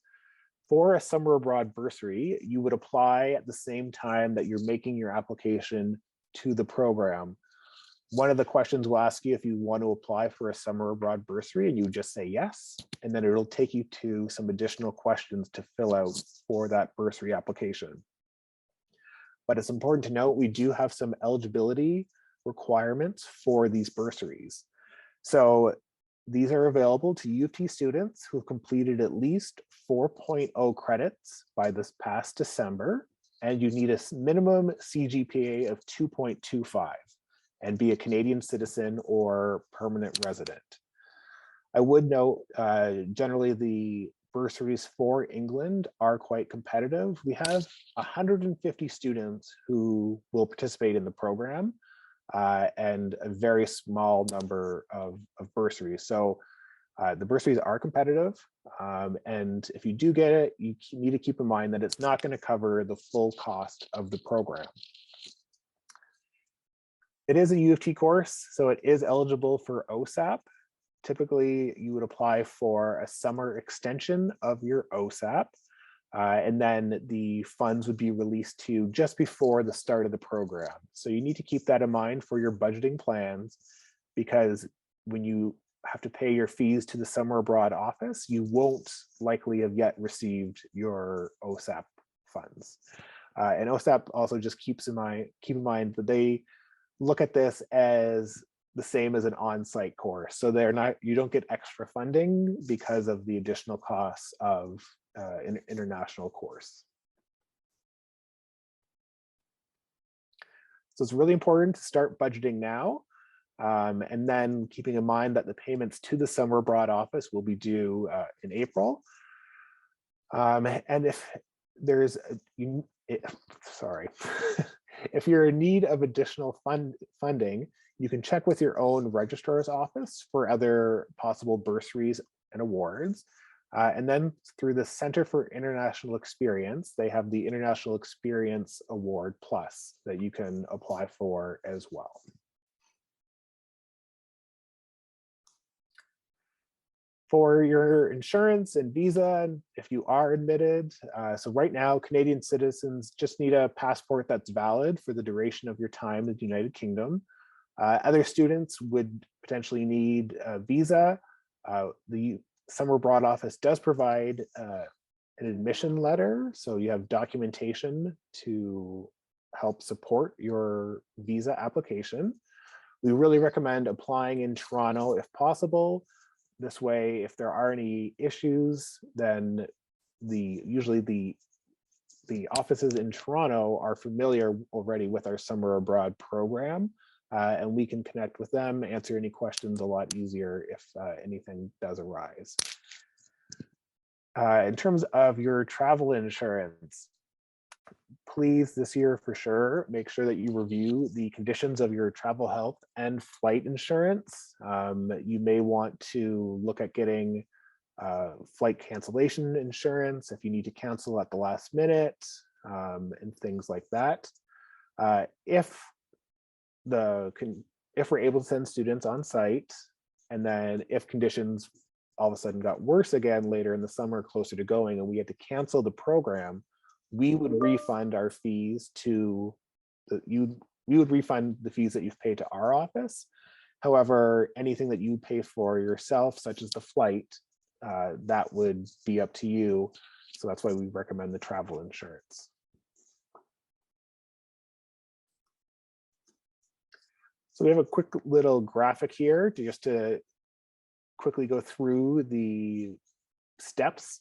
For a summer abroad bursary, you would apply at the same time that you're making your application to the program. One of the questions will ask you if you want to apply for a summer abroad bursary, and you just say yes, and then it'll take you to some additional questions to fill out for that bursary application. But it's important to note we do have some eligibility requirements for these bursaries. So these are available to U of T students who have completed at least 4.0 credits by this past December, and you need a minimum CGPA of 2.25. and be a Canadian citizen or permanent resident. I would note, generally the bursaries for England are quite competitive. We have 150 students who will participate in the program and a very small number of bursaries. So the bursaries are competitive. And if you do get it, you need to keep in mind that it's not going to cover the full cost of the program. It is a U of T course, so it is eligible for OSAP. Typically, you would apply for a summer extension of your OSAP, and then the funds would be released to you just before the start of the program. So you need to keep that in mind for your budgeting plans, because when you have to pay your fees to the summer abroad office, you won't likely have yet received your OSAP funds. And OSAP also just keep in mind that they look at this as the same as an on-site course. So you don't get extra funding because of the additional costs of an international course. So it's really important to start budgeting now. And then keeping in mind that the payments to the summer abroad office will be due in April. And if there's, if you're in need of additional funding, you can check with your own registrar's office for other possible bursaries and awards. And then through the Center for International Experience, they have the International Experience Award Plus that you can apply for as well. For your insurance and visa, if you are admitted, so right now, Canadian citizens just need a passport that's valid for the duration of your time in the United Kingdom. Other students would potentially need a visa. The Summer Abroad Office does provide an admission letter, so you have documentation to help support your visa application. We really recommend applying in Toronto if possible. This way, if there are any issues, then usually the offices in Toronto are familiar already with our Summer Abroad program, and we can connect with them, answer any questions a lot easier if anything does arise. In terms of your travel insurance, please this year for sure, make sure that you review the conditions of your travel health and flight insurance. You may want to look at getting flight cancellation insurance if you need to cancel at the last minute, and things like that. If we're able to send students on site, and then if conditions all of a sudden got worse again later in the summer, closer to going, and we had to cancel the program, we would refund our fees to we would refund the fees that you've paid to our office. However, anything that you pay for yourself, such as the flight, that would be up to you. So that's why we recommend the travel insurance. So we have a quick little graphic here just to quickly go through the steps.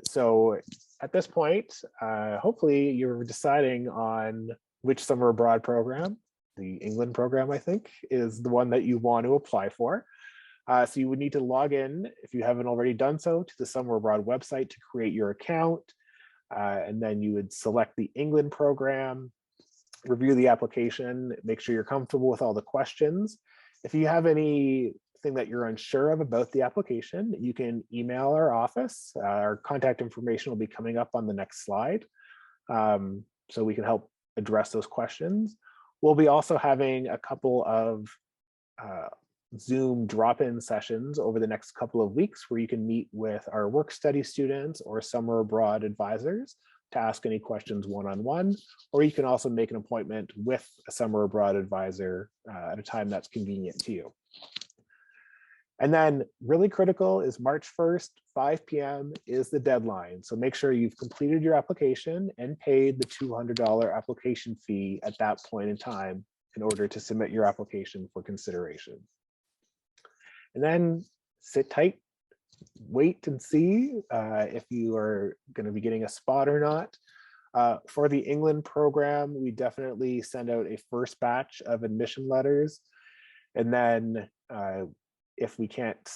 So at this point, hopefully you're deciding on which summer abroad program. The England program, I think, is the one that you want to apply for. So you would need to log in, if you haven't already done so, to the Summer Abroad website to create your account. And then you would select the England program, review the application, make sure you're comfortable with all the questions. If you have anything that you're unsure of about the application, you can email our office. Our contact information will be coming up on the next slide, so we can help address those questions. We'll be also having a couple of Zoom drop-in sessions over the next couple of weeks where you can meet with our work study students or summer abroad advisors to ask any questions one-on-one, or you can also make an appointment with a summer abroad advisor at a time that's convenient to you. And then really critical is March 1st, 5 p.m. is the deadline. So make sure you've completed your application and paid the $200 application fee at that point in time in order to submit your application for consideration. And then sit tight, wait and see if you are going to be getting a spot or not. For the England program, we definitely send out a first batch of admission letters. And then if we can't,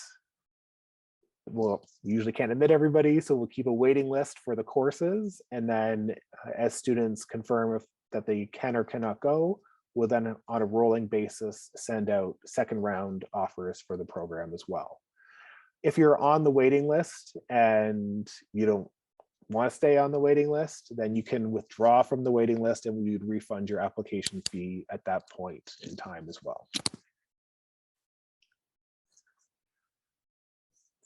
we usually can't admit everybody, so we'll keep a waiting list for the courses. And then as students confirm that they can or cannot go, we'll then on a rolling basis send out second round offers for the program as well. If you're on the waiting list and you don't want to stay on the waiting list, then you can withdraw from the waiting list and we would refund your application fee at that point in time as well.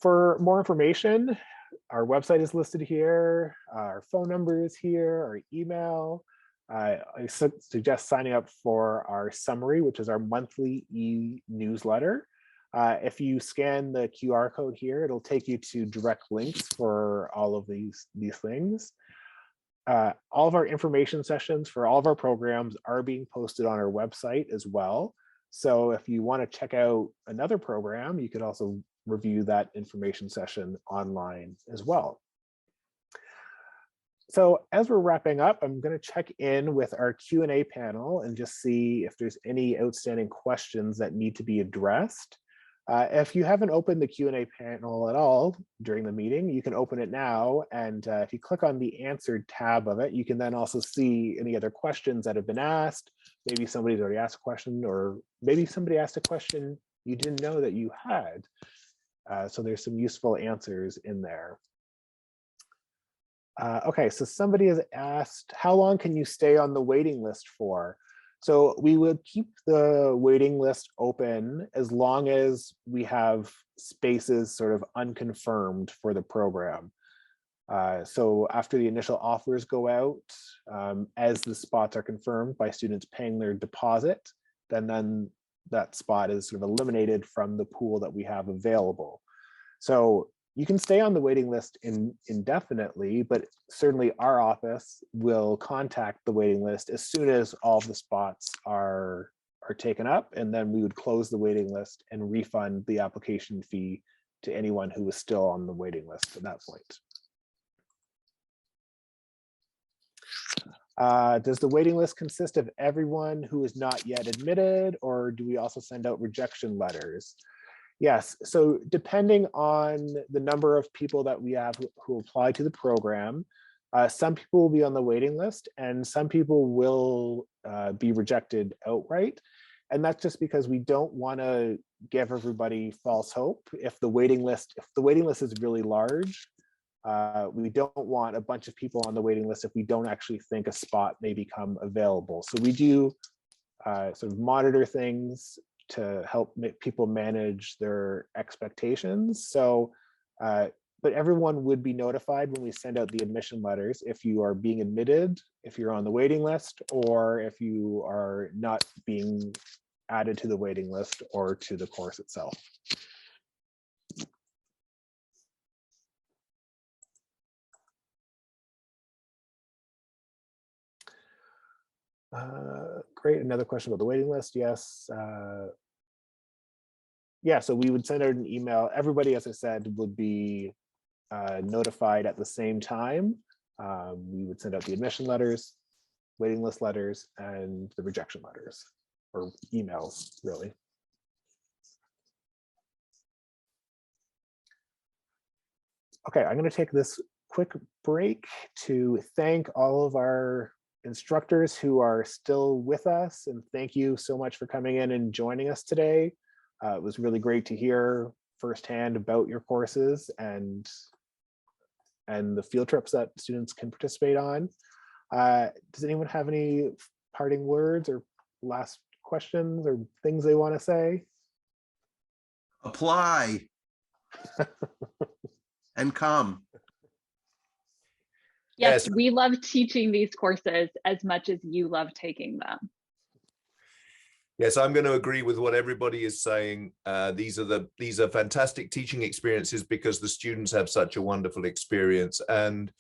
For more information, our website is listed here, our phone number is here, our email. I suggest signing up for our summary, which is our monthly e-newsletter. If you scan the QR code here, it'll take you to direct links for all of these things. All of our information sessions for all of our programs are being posted on our website as well. So if you want to check out another program, you could also review that information session online as well. So as we're wrapping up, I'm going to check in with our Q&A panel and just see if there's any outstanding questions that need to be addressed. If you haven't opened the Q&A panel at all during the meeting, you can open it now. And if you click on the answered tab of it, you can then also see any other questions that have been asked. Maybe somebody's already asked a question, or maybe somebody asked a question you didn't know that you had. So there's some useful answers in there. Okay, so somebody has asked, how long can you stay on the waiting list for? So we would keep the waiting list open as long as we have spaces sort of unconfirmed for the program. So after the initial offers go out, as the spots are confirmed by students paying their deposit, then that spot is sort of eliminated from the pool that we have available. So you can stay on the waiting list indefinitely, but certainly our office will contact the waiting list as soon as all of the spots are taken up, and then we would close the waiting list and refund the application fee to anyone who was still on the waiting list at that point. Does the waiting list consist of everyone who is not yet admitted, or do we also send out rejection letters? Yes, so depending on the number of people that we have who apply to the program, some people will be on the waiting list and some people will be rejected outright. And that's just because we don't want to give everybody false hope. If the waiting list is really large, we don't want a bunch of people on the waiting list if we don't actually think a spot may become available. So we do sort of monitor things to help make people manage their expectations. So, but everyone would be notified when we send out the admission letters if you are being admitted, if you're on the waiting list, or if you are not being added to the waiting list or to the course itself. Great, another question about the waiting list. Yes. Yeah, so we would send out an email. Everybody, as I said, would be notified at the same time. We would send out the admission letters, waiting list letters, and the rejection letters, or emails, really. Okay, I'm going to take this quick break to thank all of our instructors who are still with us, and thank you so much for coming in and joining us today. It was really great to hear firsthand about your courses and the field trips that students can participate on. Does anyone have any parting words or last questions or things they want to say? Apply and come. Yes, we love teaching these courses as much as you love taking them. Yes, I'm going to agree with what everybody is saying. These are fantastic teaching experiences because the students have such a wonderful experience. And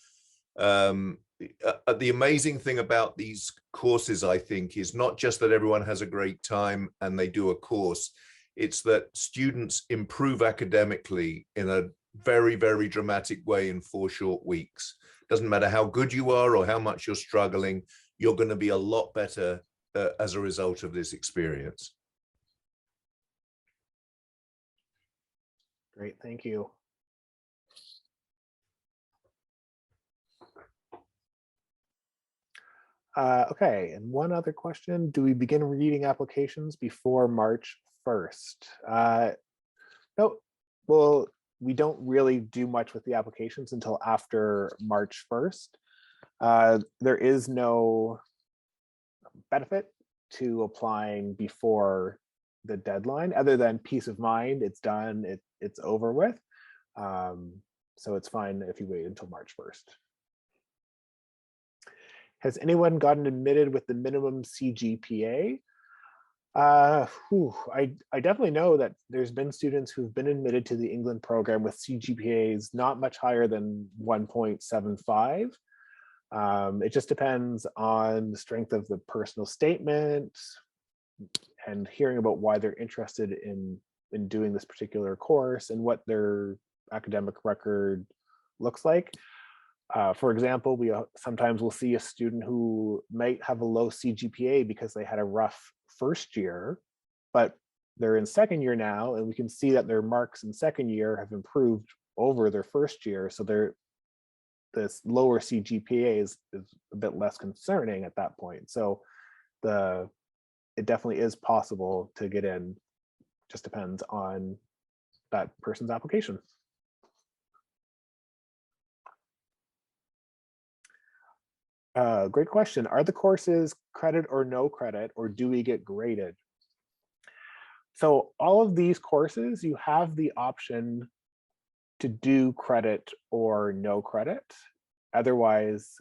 the amazing thing about these courses, I think, is not just that everyone has a great time and they do a course. It's that students improve academically in a very, very dramatic way in 4 short weeks. Doesn't matter how good you are or how much you're struggling, you're going to be a lot better as a result of this experience. Great, thank you. Okay, and one other question. Do we begin reading applications before March 1st? No, well, we don't really do much with the applications until after March 1st. There is no benefit to applying before the deadline, other than peace of mind. It's done, it's over with. So it's fine if you wait until March 1st. Has anyone gotten admitted with the minimum CGPA? I definitely know that there's been students who've been admitted to the England program with CGPAs not much higher than 1.75. It just depends on the strength of the personal statement and hearing about why they're interested in doing this particular course and what their academic record looks like. For example, we sometimes will see a student who might have a low CGPA because they had a rough first year, but they're in second year now, and we can see that their marks in second year have improved over their first year. So this lower CGPA is a bit less concerning at that point. So it definitely is possible to get in, just depends on that person's application. Great question. Are the courses credit or no credit, or do we get graded? So all of these courses, you have the option to do credit or no credit. Otherwise,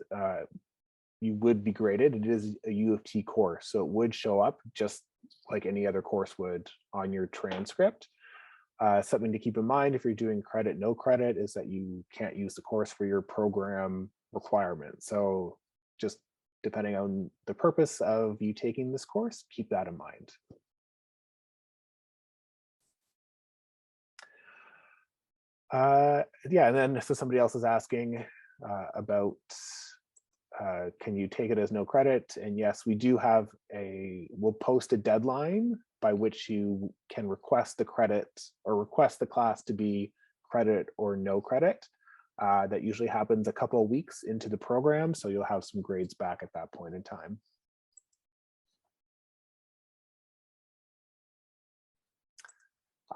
you would be graded. It is a U of T course, so it would show up just like any other course would on your transcript. Something to keep in mind if you're doing credit, no credit, is that you can't use the course for your program requirements. So just depending on the purpose of you taking this course, keep that in mind. Yeah, and then so somebody else is asking about can you take it as no credit? And yes, we do have we'll post a deadline by which you can request the credit or request the class to be credit or no credit. That usually happens a couple of weeks into the program, so you'll have some grades back at that point in time.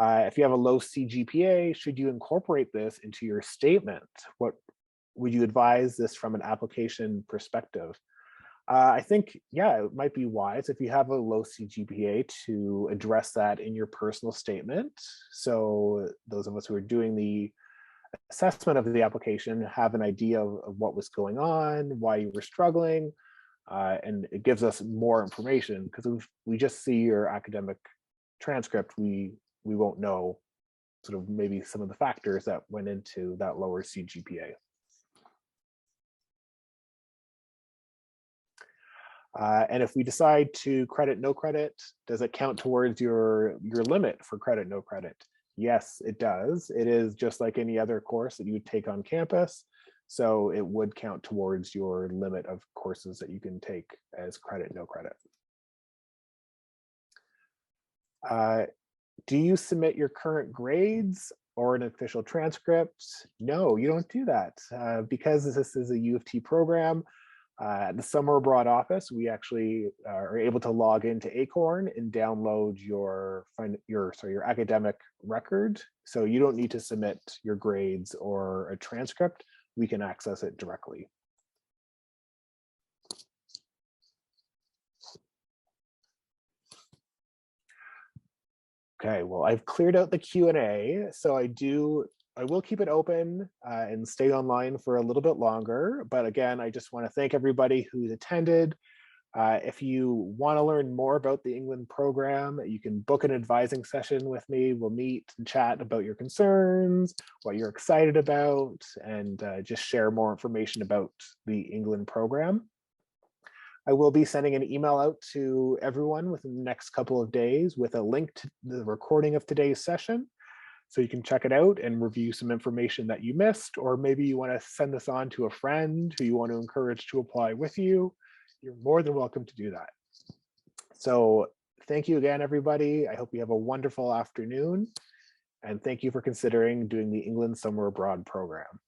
If you have a low CGPA, should you incorporate this into your statement? What would you advise this from an application perspective? I think, yeah, it might be wise if you have a low CGPA to address that in your personal statement. So those of us who are doing the assessment of the application have an idea of what was going on, why you were struggling, and it gives us more information, because if we just see your academic transcript, we won't know sort of maybe some of the factors that went into that lower CGPA. And if we decide to credit, no credit, does it count towards your limit for credit, no credit? Yes, it does. It is just like any other course that you would take on campus. So it would count towards your limit of courses that you can take as credit, no credit. Do you submit your current grades or an official transcript? No, you don't do that. Because this is a U of T program, at the Summer Abroad office, we actually are able to log into Acorn and download your academic record. So you don't need to submit your grades or a transcript. We can access it directly. Okay, well, I've cleared out the Q&A, so I will keep it open and stay online for a little bit longer. But again, I just want to thank everybody who's attended. If you want to learn more about the England program, you can book an advising session with me. We'll meet and chat about your concerns, what you're excited about, and just share more information about the England program. I will be sending an email out to everyone within the next couple of days with a link to the recording of today's session. So you can check it out and review some information that you missed, or maybe you want to send this on to a friend who you want to encourage to apply with you. You're more than welcome to do that. So thank you again, everybody. I hope you have a wonderful afternoon. And thank you for considering doing the England Summer Abroad program.